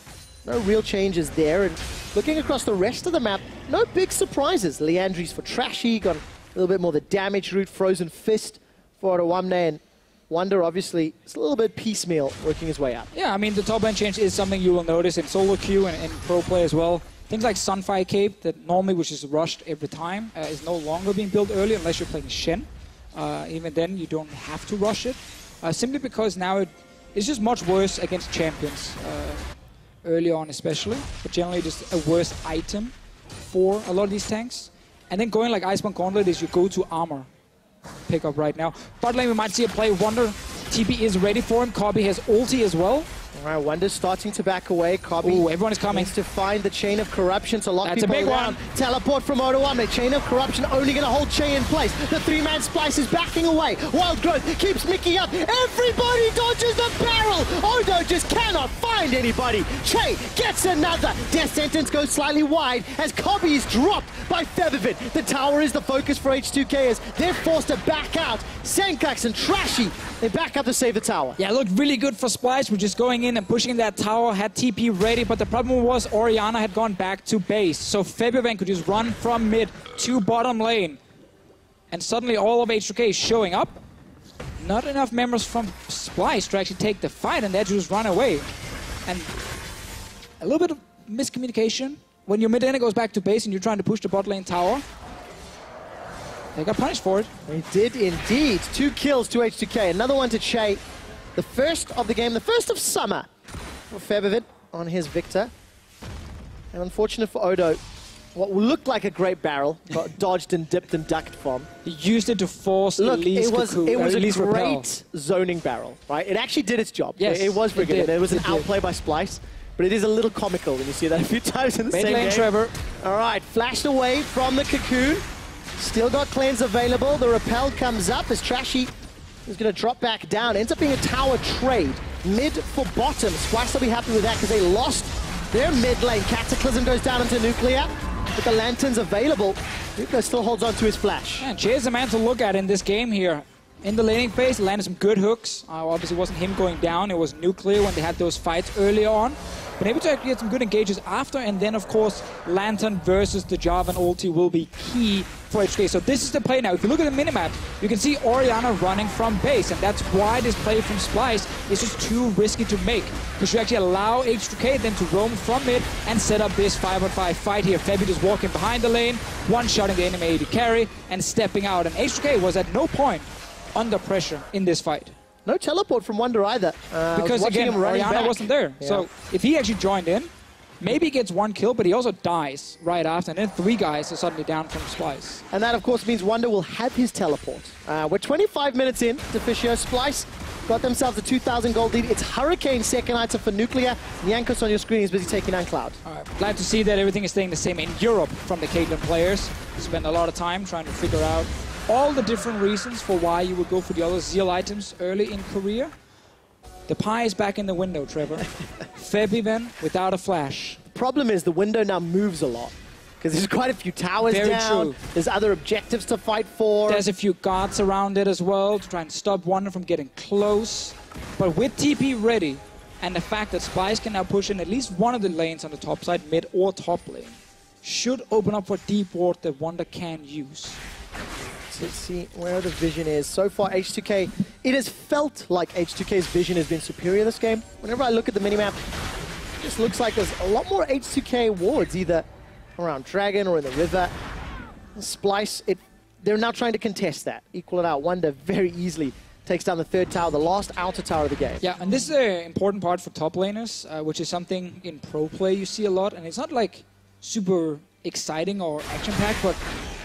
S1: No real changes there, and looking across the rest of the map, no big surprises. Leandri's for Trashy, got a little bit more the damage route, Frozen Fist for Awamne, and Wonder obviously is a little bit piecemeal, working his way up.
S2: Yeah, I mean, the top lane change is something you will notice in solo queue and pro play as well. Things like Sunfire Cape, that normally which is rushed every time, is no longer being built early unless you're playing Shen. Even then, you don't have to rush it, simply because now it's just much worse against champions. Early on especially, but generally just a worse item for a lot of these tanks. And then going like Iceborne Gauntlet is your go-to armor pickup right now. Bot lane we might see a play. Wonder, TP is ready for him. Cobby has ulti as well.
S1: All right, Wonder's starting to back away. Cobby
S2: everyone is coming.
S1: Needs to find the Chain of Corruption to lock
S2: That's
S1: people
S2: a big
S1: down.
S2: one.
S1: Teleport from Odoamne. Chain of Corruption only going to hold Che in place. The 3-man Splyce is backing away. Wild Growth keeps Mickey up. Everybody dodges the barrel. Odo just cannot find anybody. Che gets another. Death Sentence goes slightly wide as Cobby is dropped by Featherfit. The tower is the focus for H2K as they're forced to back out. Senkax and Trashy, they back up to save the tower.
S2: Yeah, it looked really good for Splyce. We're just going in and pushing that tower, had TP ready, but the problem was Orianna had gone back to base. So Febiven could just run from mid to bottom lane. And suddenly all of H2K is showing up. Not enough members from Splyce to actually take the fight, and they just run away. And a little bit of miscommunication. When your mid laner goes back to base and you're trying to push the bot lane tower, they got punished for it.
S1: They did indeed. 2 kills to H2K. Another one to Che. The first of the game, the first of summer for Febiven on his Victor. And unfortunate for Odo, what looked like a great barrel got dodged and dipped and ducked from.
S2: He used it to force Elise
S1: it was
S2: Elise
S1: a
S2: repel.
S1: great zoning barrel, right? It actually did its job.
S2: Yes,
S1: it was very good. There was an
S2: It did.
S1: outplay by Splyce, but it is a little comical when you see that a few times in the
S2: Mid
S1: same
S2: lane
S1: game.
S2: Trevor.
S1: All right, flashed away from the cocoon. Still got cleanse available. The repel comes up as Trashy is going to drop back down. Ends up being a tower trade. Mid for bottom. Splyce will be happy with that because they lost their mid lane. Cataclysm goes down into Nuclear. With the lanterns available, Nuclear still holds on to his flash.
S2: Man, Che is the man to look at in this game here. In the laning phase, landed some good hooks. Obviously, it wasn't him going down. It was Nuclear when they had those fights earlier on. Been able to actually get some good engages after, and then, of course, Lantern versus the Jarvan ulti will be key for H2K. So this is the play now. If you look at the minimap, you can see Orianna running from base, and that's why this play from Splyce is just too risky to make. Because you actually allow H2K then to roam from mid and set up this 5-on-5 fight here. Febby just walking behind the lane, one-shotting the enemy AD carry, and stepping out. And H2K was at no point under pressure in this fight.
S1: No teleport from Wonder either.
S2: Because again, Orianna wasn't there.
S1: Yeah.
S2: So if he actually joined in, maybe he gets 1 kill, but he also dies right after. And then 3 guys are suddenly down from Splyce.
S1: And that, of course, means Wonder will have his teleport. We're 25 minutes in to Fisher. Splyce got themselves a 2,000 gold lead. It's Hurricane second item for Nuclear. Yankos on your screen is busy taking on Cloud.
S2: All right. Glad to see that everything is staying the same in Europe from the Caitlyn players. Spend a lot of time trying to figure out all the different reasons for why you would go for the other Zeal items early in career. The pie is back in the window, Trevor. Febiven without a flash.
S1: The problem is the window now moves a lot. Because there's quite a few towers
S2: Very
S1: down.
S2: true.
S1: There's other objectives to fight for.
S2: There's a few guards around it as well to try and stop Wonder from getting close. But with TP ready, And the fact that Splyce can now push in at least one of the lanes on the top side, mid or top lane, should open up for deep ward that Wonder can use.
S1: Let's see where the vision is. So far, H2K, it has felt like H2K's vision has been superior this game. Whenever I look at the minimap, it just looks like there's a lot more H2K wards, either around Dragon or in the river. Splyce, they're now trying to contest that, equal it out. Wonder very easily takes down the third tower, the last outer tower of the game.
S2: Yeah, and this is an important part for top laners, which is something in pro play you see a lot. And it's not like super exciting or action-packed, but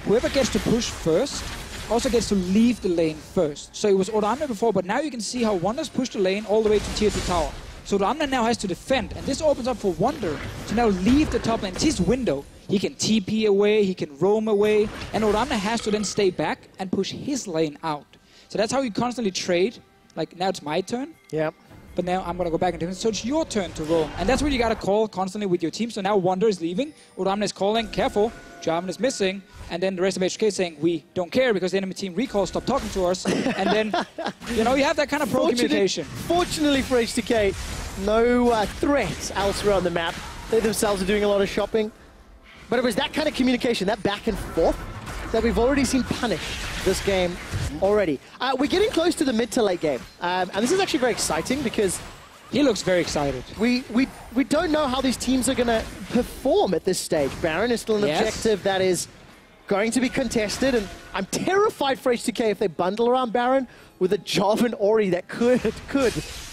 S2: whoever gets to push first also gets to leave the lane first. So it was Oramne before, but now you can see how Wonder's pushed the lane all the way to tier 2 tower. So Oramne now has to defend, and this opens up for Wonder to now leave the top lane. It's his window. He can TP away, he can roam away, and Oramne has to then stay back and push his lane out. So that's how you constantly trade. Like, now it's my turn.
S1: Yep.
S2: But now I'm going to go back and defend. So it's your turn to roam. And that's what you got to call constantly with your team. So now Wonder is leaving. Oramne is calling, careful. Jarvan is missing. And then the rest of H2K is saying, we don't care because the enemy team recalls, stop talking to us. And then, you know, you have that kind of pro communication.
S1: Fortunately for H2K, no threats elsewhere on the map. They themselves are doing a lot of shopping. But it was that kind of communication, that back and forth, that we've already seen punished this game already. We're getting close to the mid to late game. And this is actually very exciting because
S2: he looks very excited.
S1: We don't know how these teams are going to perform at this stage. Baron is still an objective that is going to be contested, and I'm terrified for H2K if they bundle around Baron with a Jarvan Ori that could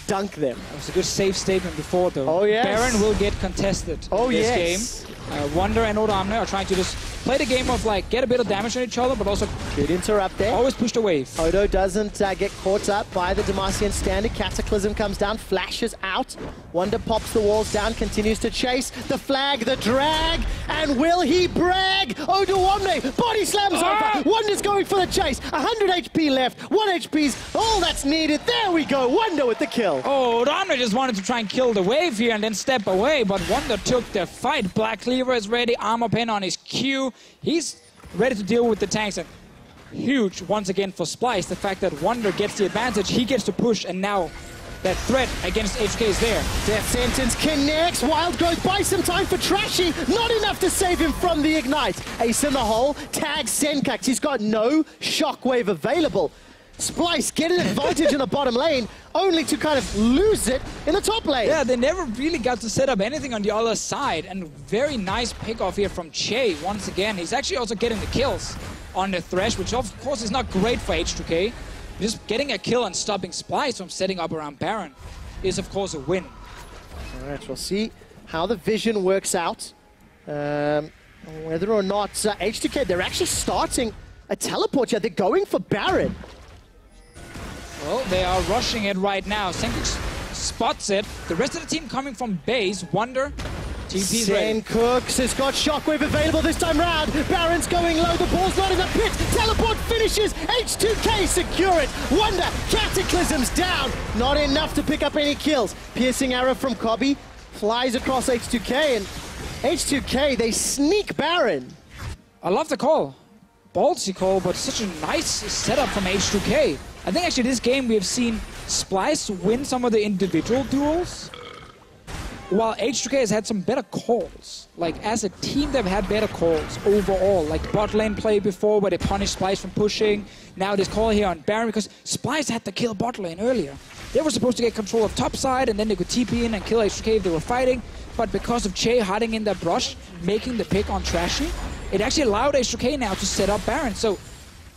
S1: dunk them.
S2: That was a good safe statement before, though.
S1: Oh, yes.
S2: Baron will get contested in this game. Wonder and Oramne are trying to just play the game of, like, get a bit of damage on each other, but also
S1: good interrupt there.
S2: Always push the wave.
S1: Odo doesn't get caught up by the Demacian standard. Cataclysm comes down, flashes out. Wonder pops the walls down, continues to chase. The flag, the drag, and will he brag? Odo Omne, body slams over. Wonder's going for the chase. 100 HP left, 1 HP's all that's needed. There we go, Wonder with the kill.
S2: Oh, Oramne just wanted to try and kill the wave here and then step away, but Wonder took the fight. Black Cleaver is ready, armor pin on his Q. He's ready to deal with the tanks, and huge once again for Splyce. The fact that Wonder gets the advantage, he gets to push, and now that threat against H2K is there.
S1: Death Sentence connects, Wild Growth buys some time for Trashy, not enough to save him from the Ignite. Ace in the hole, tags Senkax, he's got no shockwave available. Splyce get an advantage in the bottom lane, only to kind of lose it in the top lane.
S2: Yeah, they never really got to set up anything on the other side, and very nice pick off here from Che once again. He's actually also getting the kills on the Thresh, which of course is not great for H2K. Just getting a kill and stopping Splyce from setting up around Baron is of course a win.
S1: Alright, we'll see how the vision works out. Whether or not H2K, they're actually starting a teleport here. They're going for Baron.
S2: Well, they are rushing it right now. Senkax spots it. The rest of the team coming from base. Wonder. TP's ready.
S1: Cooks has got shockwave available this time round. Baron's going low. The ball's not in the pit. Teleport finishes. H2K secure it. Wonder. Cataclysm's down. Not enough to pick up any kills. Piercing arrow from Cobby flies across H2K, and H2K, they sneak Baron.
S2: I love the call. Ballsy call, but such a nice setup from H2K. I think actually this game we have seen Splyce win some of the individual duels, while H2K has had some better calls. Like, as a team, they've had better calls overall. Like bot lane play before, where they punished Splyce from pushing. Now this call here on Baron, because Splyce had to kill bot lane earlier. They were supposed to get control of top side, and then they could TP in and kill H2K if they were fighting. But because of Che hiding in that brush, making the pick on Trashy, it actually allowed H2K now to set up Baron. So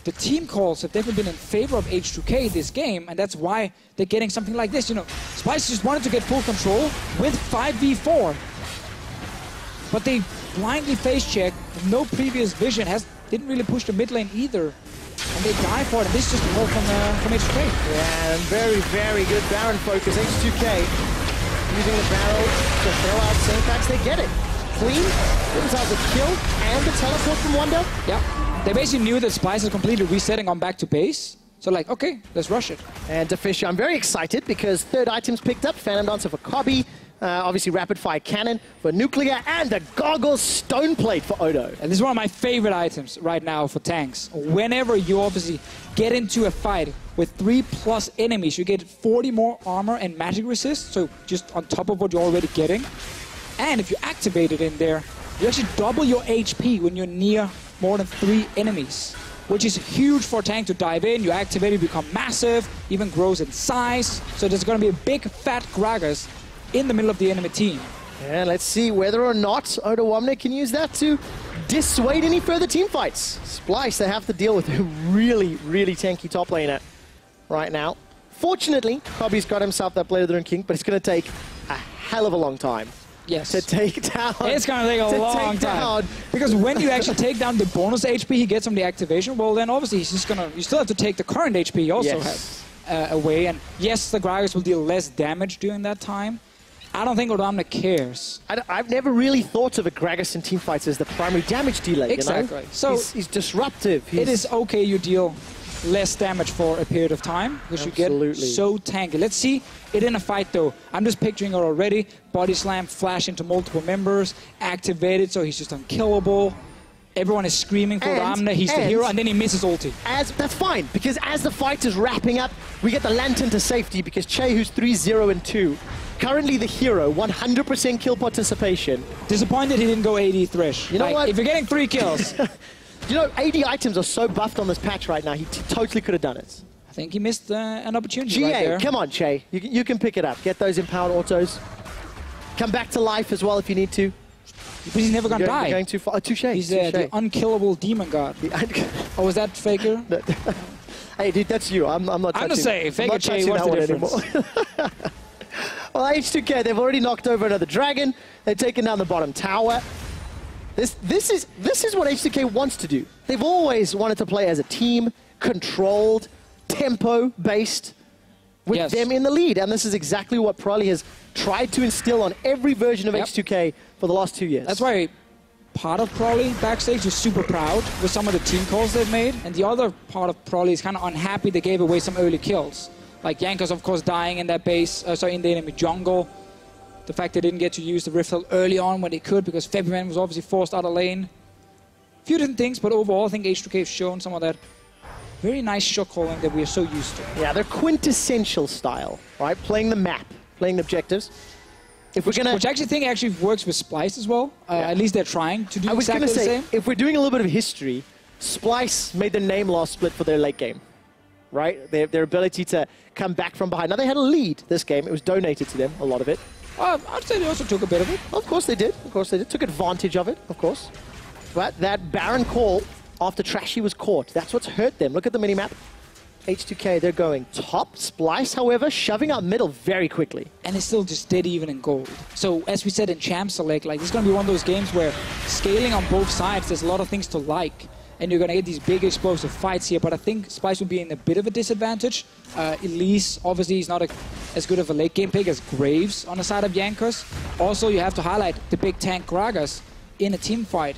S2: the team calls have definitely been in favor of H2K this game, and that's why they're getting something like this. You know, Splyce just wanted to get full control with 5v4. But they blindly face check, no previous vision, didn't really push the mid lane either. And they die for it, and this is just a call from H2K.
S1: Yeah, and very, very good Baron focus. H2K using the barrel to throw out Senkax. They get it. Clean, themselves a kill, and the teleport from Wonder.
S2: Yeah, they basically knew that Splyce is completely resetting on back to base. So like, okay, let's rush it.
S1: And Fisher, I'm very excited because third item's picked up. Phantom Dancer for Cobby. Obviously, rapid fire cannon for nuclear and a goggle stone plate for Odo.
S2: And this is one of my favorite items right now for tanks. Whenever you obviously get into a fight with 3+ enemies, you get 40 more armor and magic resist, so just on top of what you're already getting. And if you activate it in there, you actually double your HP when you're near more than 3 enemies, which is huge for a tank to dive in. You activate it, become massive, even grows in size. So there's going to be a big fat Gragas in the middle of the enemy team.
S1: And let's see whether or not Odo Wamne can use that to dissuade any further team fights. Splyce, they have to deal with a really, really tanky top laner right now. Fortunately, Hobby's got himself that Blade of the Rune King, but it's going to take a hell of a long time.
S2: Yes.
S1: To take down.
S2: It's going to take a long time. Because when you actually take down the bonus HP he gets from the activation, well, then obviously he's just going to... You still have to take the current HP he also has away. And yes, the Gragas will deal less damage during that time. I don't think Odamna cares.
S1: I've never really thought of a Gragas in teamfights as the primary damage dealer.
S2: Exactly.
S1: You know?
S2: So
S1: he's disruptive.
S2: It is okay you deal less damage for a period of time because you get so tanky. Let's see it in a fight though. I'm just picturing it already. Body slam, flash into multiple members, activated so he's just unkillable. Everyone is screaming for Odamna, he's the hero, and then he misses ulti.
S1: That's fine, because as the fight is wrapping up, we get the Lantern to safety because Che, who's 3-0-2, currently the hero, 100% kill participation.
S2: Disappointed he didn't go AD Thresh.
S1: You know what?
S2: If you're getting 3 kills...
S1: You know, AD items are so buffed on this patch right now, he totally could have done it.
S2: I think he missed an opportunity
S1: GA,
S2: right there.
S1: Come on, Che. You can pick it up. Get those empowered autos. Come back to life as well if you need to.
S2: But he's never going to die.
S1: You're going too far. Touche.
S2: He's the unkillable demon god. Oh, was that Faker?
S1: Hey, dude, that's you. I'm not touching.
S2: I'm just saying, Faker Che, what's the difference?
S1: Well, H2K, they've already knocked over another dragon. They've taken down the bottom tower. This is what H2K wants to do. They've always wanted to play as a team, controlled, tempo-based, with them in the lead. And this is exactly what Prolly has tried to instill on every version of H2K for the last 2 years.
S2: That's why part of Prolly backstage is super proud with some of the team calls they've made. And the other part of Prolly is kind of unhappy they gave away some early kills. Like Jankos, of course, dying in that base, in the enemy jungle. The fact they didn't get to use the Rift early on when they could because February was obviously forced out of lane. A few different things, but overall I think H2K have shown some of that very nice shot calling that we are so used to.
S1: Yeah, they're quintessential style, right? Playing the map, playing the objectives. Which I actually
S2: think works with Splyce as well. At least they're trying to do exactly the same.
S1: If we're doing a little bit of history, Splyce made their name last split for their late game, right? Their ability to come back from behind. Now they had a lead this game. It was donated to them, a lot of it.
S2: I'd say they also took a bit of it.
S1: Of course they did. Of course they did. Took advantage of it, of course. But that Baron call after Trashy was caught, that's what's hurt them. Look at the minimap. H2K, they're going top. Splyce, however, shoving up middle very quickly.
S2: And it's still just dead even in gold. So, as we said in Champ Select, like, this is going to be one of those games where scaling on both sides, there's a lot of things to like. And you're going to get these big explosive fights here. But I think Splyce will be in a bit of a disadvantage. Elise, obviously, is not as good of a late game pick as Graves on the side of Jankos. Also, you have to highlight the big tank Gragas in a team fight.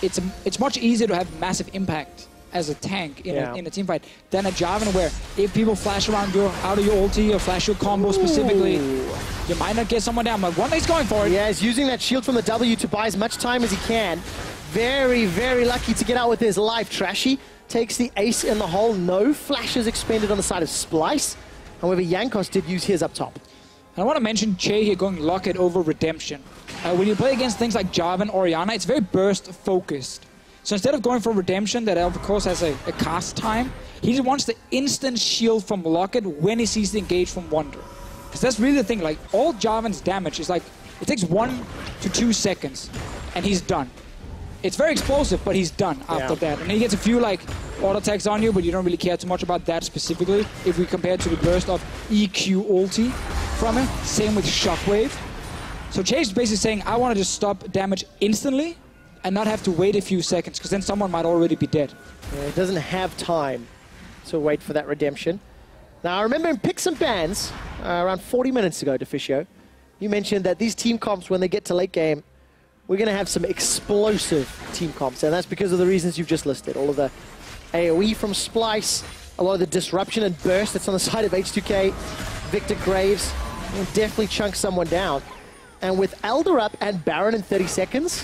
S2: It's much easier to have massive impact as a tank in a team fight than a Jarvan, where if people flash around out of your ulti or flash your combo specifically, you might not get someone down. But one is going for it.
S1: Yeah, he's using that shield from the W to buy as much time as he can. Very, very lucky to get out with his life. Trashy takes the ace in the hole. No flashes expended on the side of Splyce. However, Jankos did use his up top.
S2: I want to mention Che here going Locket over Redemption. When you play against things like Jarvan, Orianna, it's very burst focused. So instead of going for Redemption, that of course has a cast time, he just wants the instant shield from Locket when he sees the engage from Wonder. Because that's really the thing, like all Jarvan's damage is like, it takes 1 to 2 seconds and he's done. It's very explosive, but he's done after that. And he gets a few like auto attacks on you, but you don't really care too much about that specifically if we compare it to the burst of EQ ulti from him. Same with Shockwave. So Chase is basically saying, I want to just stop damage instantly and not have to wait a few seconds, because then someone might already be dead.
S1: Yeah, he doesn't have time to wait for that redemption. Now, I remember in Picks and Bans, around 40 minutes ago, Deficio, you mentioned that these team comps, when they get to late game, we're going to have some explosive team comps, and that's because of the reasons you've just listed. All of the AoE from Splyce, a lot of the disruption and burst that's on the side of H2K. Victor Graves will definitely chunk someone down. And with Elder up and Baron in 30 seconds,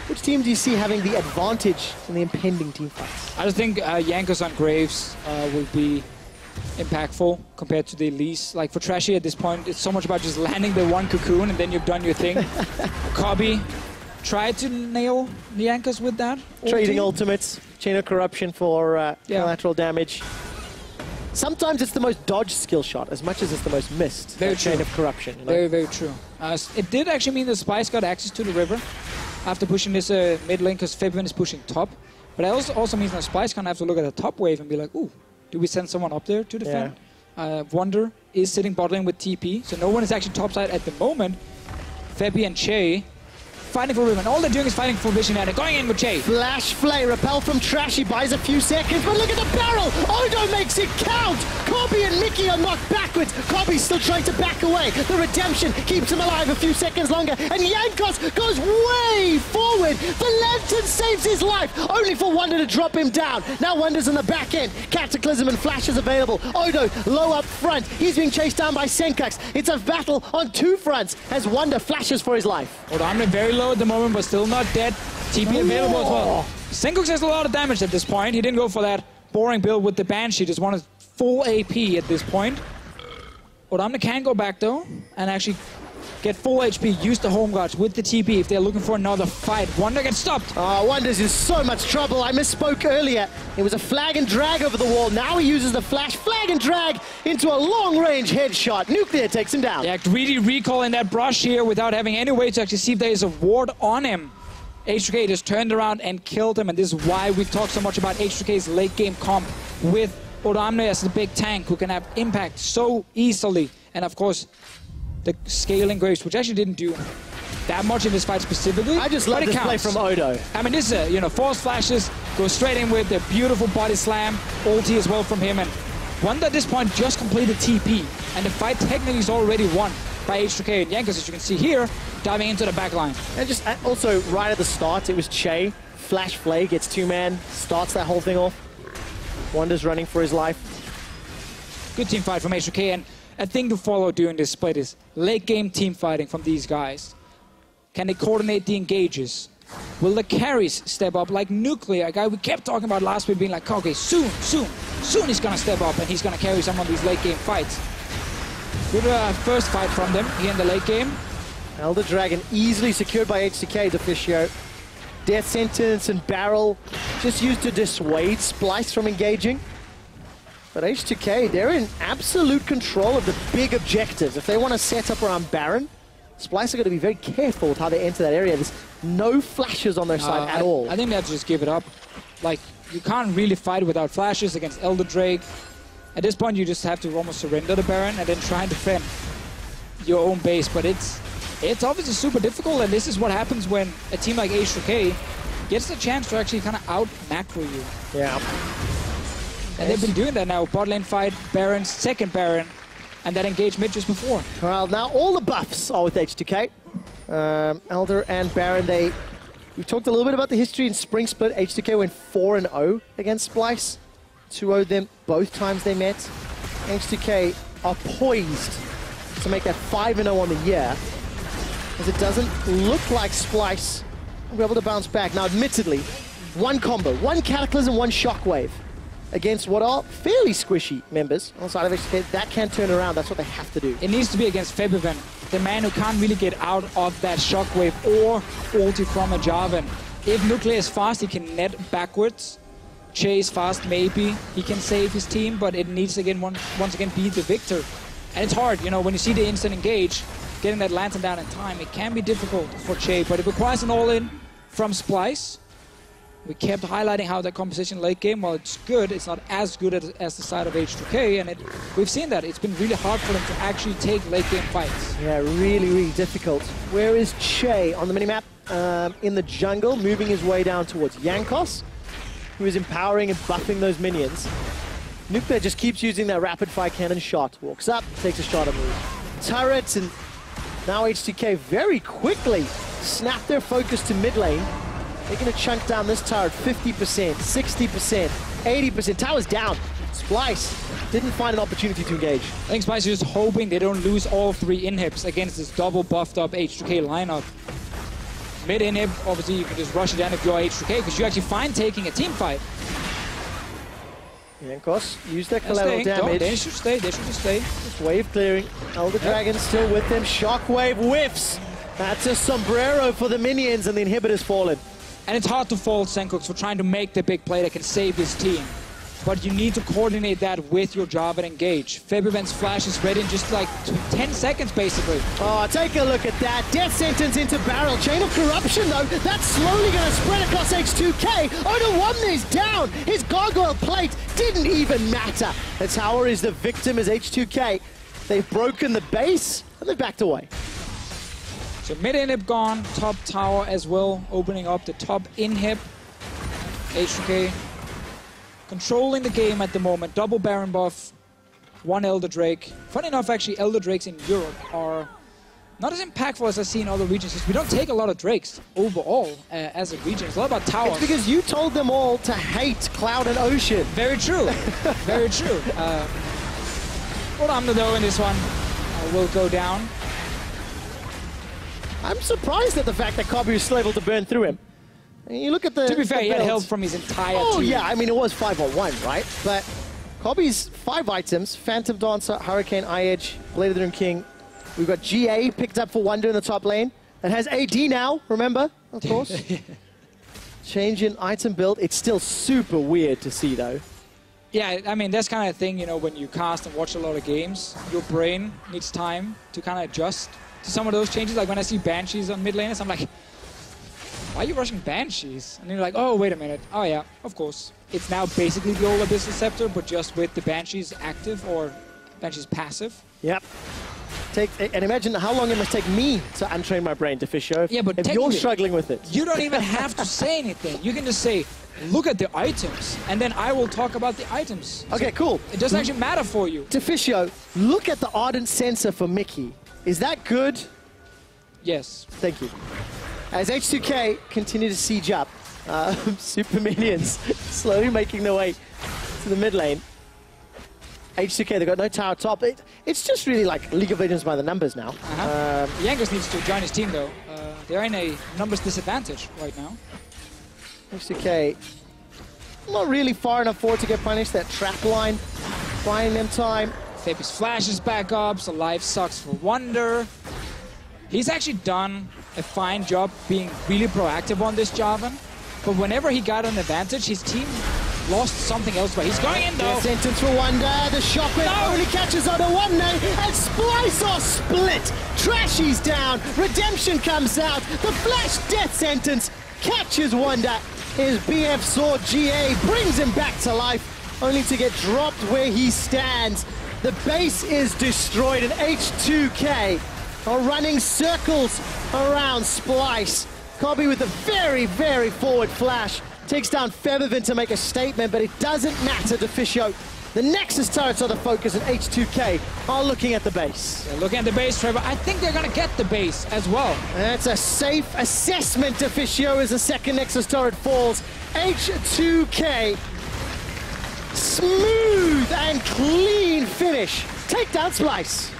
S1: which team do you see having the advantage in the impending team fights?
S2: I just think Jankos on Graves will be impactful compared to the Elise. Like for Trashy at this point, it's so much about just landing the one cocoon and then you've done your thing. Kobe tried to nail the Jankos with that.
S1: Trading ultimates, Chain of Corruption for collateral damage. Sometimes it's the most dodged skill shot as much as it's the most missed.
S2: Very true.
S1: Chain of Corruption. You know?
S2: Very, very true. It did actually mean that Splyce got access to the river after pushing this mid lane because Fabian is pushing top. But it also means that Splyce can have to look at the top wave and be like, ooh, do we send someone up there to defend? Yeah. Wonder is sitting bot lane with TP, so no one is actually topside at the moment. Fabi and Che fighting for Riven. All they're doing is fighting for Vision and they're going in with Che.
S1: Flash Flay, repel from Trashy, buys a few seconds, but look at the barrel! Odo makes it count! Kobe and Mickey are knocked backwards. Kobe's still trying to back away. The redemption keeps him alive a few seconds longer, and Jankos goes way forward. The Lantern saves his life, only for Wonder to drop him down. Now Wonder's in the back end. Cataclysm and Flash is available. Odo low up front. He's being chased down by Senkux. It's a battle on two fronts as Wonder flashes for his life.
S2: Odo, I'm very low at the moment, but still not dead. TP available as well. Senkux has a lot of damage at this point. He didn't go for that boring build with the Banshee, just wanted full AP at this point. Odamna can go back though, and actually get full HP, use the home guards with the TP if they're looking for another fight. Wonder gets stopped.
S1: Wonder's in so much trouble. I misspoke earlier. It was a flag and drag over the wall. Now he uses the flash, flag and drag into a long-range headshot. Nuclear takes him down.
S2: Yeah, greedy recall in that brush here without having any way to actually see if there is a ward on him. H2K just turned around and killed him, and this is why we talk so much about H2K's late game comp with Odamne as the big tank who can have impact so easily. And of course, the scaling Graves, which actually didn't do that much in this fight specifically.
S1: I just love this play from Odo.
S2: I mean, this is, force flashes, goes straight in with the beautiful body slam, ulti as well from him. And Wonder at this point just completed TP, and the fight technically is already won by H2K and Jankos, as you can see here, diving into the back line.
S1: And just also right at the start, it was Che. Flash Flay gets two-man, starts that whole thing off. Wonder's running for his life.
S2: Good team fight from H2K, and a thing to follow during this split is late game team fighting from these guys. Can they coordinate the engages? Will the carries step up like Nuclear, a guy we kept talking about last week, being like, okay, soon he's gonna step up and he's gonna carry some of these late game fights. Good first fight from them here in the late game.
S1: Elder Dragon easily secured by H2K, Deficio. Death Sentence and Barrel just used to dissuade Splyce from engaging. But H2K, they're in absolute control of the big objectives. If they want to set up around Baron, Splyce are going to be very careful with how they enter that area. There's no flashes on their side at all.
S2: I think they have to just give it up. Like, you can't really fight without flashes against Elder Drake. At this point, you just have to almost surrender the Baron and then try and defend your own base. But it's obviously super difficult, and this is what happens when a team like H2K gets the chance to actually kind of out-macro you.
S1: Yeah.
S2: And they've been doing that now. Bot lane fight, Baron, second Baron, and that engaged mid just before.
S1: Well, now all the buffs are with H2K. Elder and Baron, we've talked a little bit about the history in Spring Split. H2K went 4-0 against Splyce. 2-0'd them both times they met. H2K are poised to make that 5-0 on the year, as it doesn't look like Splyce will be able to bounce back. Now, admittedly, one combo, one Cataclysm, one Shockwave against what are fairly squishy members on the side of H2K. That can turn around. That's what they have to do.
S2: It needs to be against Febiven, the man who can't really get out of that Shockwave or ulti from a Jarvan. If Nuclear is fast, he can net backwards. Chase fast, maybe. He can save his team, but it needs to once again be the victor. And it's hard, when you see the instant engage, getting that Lantern down in time, it can be difficult for Che, but it requires an all-in from Splyce. We kept highlighting how that composition late game, while it's good, it's not as good as the side of H2K, and we've seen that. It's been really hard for them to actually take late game fights.
S1: Yeah, really, really difficult. Where is Che on the minimap? In the jungle, moving his way down towards Jankos, who is empowering and buffing those minions. Nuclear just keeps using that rapid fire cannon shot. Walks up, takes a shot and moves. Turrets, and now H2K very quickly snap their focus to mid lane. They're going to chunk down this turret 50%, 60%, 80%. Tower's down. Splyce didn't find an opportunity to engage.
S2: I think Splyce is just hoping they don't lose all 3 inhibs against this double buffed up H2K lineup. Mid inhib, obviously you can just rush it down if you're H2K because you're actually fine taking a team fight.
S1: Jankos use their collateral damage.
S2: They should stay, they should just stay.
S1: Just wave clearing. Elder Dragon still with them. Shockwave whiffs. That's a sombrero for the minions, and the inhibitor's fallen.
S2: And it's hard to fault Sencooks for trying to make the big play that can save his team. But you need to coordinate that with your Jarvan engage. Febiven's flash is ready in just like 10 seconds, basically.
S1: Oh, take a look at that. Death sentence into barrel. Chain of corruption, though. That's slowly going to spread across H2K. Oda1 is down. His gargoyle plate didn't even matter. The tower is the victim as H2K. They've broken the base, and they've backed away.
S2: So mid inhib gone, top tower as well, opening up the top inhib. H2K controlling the game at the moment. Double Baron buff, 1 Elder Drake. Funny enough, actually, Elder Drakes in Europe are not as impactful as I see in other regions. We don't take a lot of Drakes overall as a region. It's a lot about towers.
S1: It's because you told them all to hate Cloud and Ocean.
S2: Very true. Very true. Rodamne, though, in this one will go down.
S1: I'm surprised at the fact that Kobe was still able to burn through him. You look at the...
S2: To be fair, he had
S1: build.
S2: help from his entire team.
S1: Oh, yeah. I mean, it was 5-on-1, right? But Kobe's 5 items, Phantom Dancer, Hurricane, Eye-Edge, Blade of the Rune King. We've got GA picked up for Wonder in the top lane. That has AD now, remember? Of course. Change in item build. It's still super weird to see, though.
S2: Yeah, I mean, that's kind of thing, you know, when you cast and watch a lot of games, your brain needs time to kind of adjust to some of those changes. Like when I see Banshees on mid laners, I'm like, why are you rushing Banshees? And you're like, oh, wait a minute. Oh, yeah, of course. It's now basically the old Abyssal Scepter, but just with the Banshees active or Banshees passive.
S1: Yep. And imagine how long it must take me to untrain my brain to Fisher
S2: yeah, but
S1: if you're struggling with it.
S2: You don't even have to say anything. You can just say, look at the items, and then I will talk about the items.
S1: Okay,
S2: so
S1: cool.
S2: It doesn't actually matter for you.
S1: Deficio, look at the Ardent Sensor for Mickey. Is that good?
S2: Yes.
S1: Thank you. As H2K continue to siege up, Super Minions slowly making their way to the mid lane. H2K, they've got no tower top. It's just really like League of Legends by the numbers now.
S2: Jankos needs to join his team, though. They're in a numbers disadvantage right now.
S1: H2K not really far enough forward to get punished. That trap line buying them time.
S2: Fabus flashes back up, so life sucks for Wonder. He's actually done a fine job being really proactive on this Jarvan, but whenever he got an advantage, his team lost something else. But he's going in, though.
S1: Sentence for Wonder. The shockwave only catches Oda1, and Splyce are split. Trashy's down. Redemption comes out. The flash death sentence catches Wonder. His BF sword GA brings him back to life, only to get dropped where he stands. The base is destroyed, and H2K are running circles around Splyce. Kobe with a very, very forward flash. Takes down Febiven to make a statement, but it doesn't matter to Fisho. The Nexus turrets are the focus, and H2K are looking at the base.
S2: They're looking at the base, Trevor. I think they're going to get the base as well.
S1: That's a safe assessment to Fisho as the second Nexus turret falls. H2K, smooth and clean finish. Take down Splyce.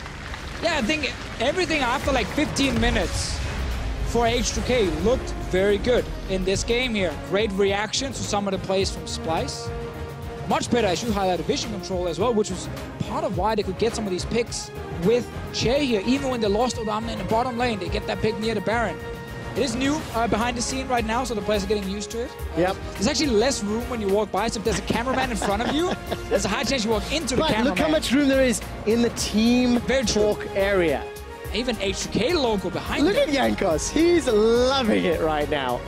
S2: Yeah, I think everything after like 15 minutes for H2K looked very good in this game here. Great reaction to some of the plays from Splyce. Much better, I should highlight, vision control as well, which was part of why they could get some of these picks with Che here. Even when they lost Rodamne in the bottom lane, they get that pick near the Baron. It is new behind the scene right now, so the players are getting used to it.
S1: Yep.
S2: There's actually less room when you walk by, so if there's a cameraman in front of you, there's a high chance you walk into the cameraman.
S1: Look how much room there is in the team talk area.
S2: Even H2K logo behind
S1: Look at Jankos. He's loving it right now.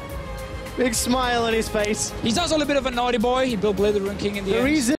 S1: Big smile on his face.
S2: He's also a little bit of a naughty boy. He built Blade of the Rune King in the end.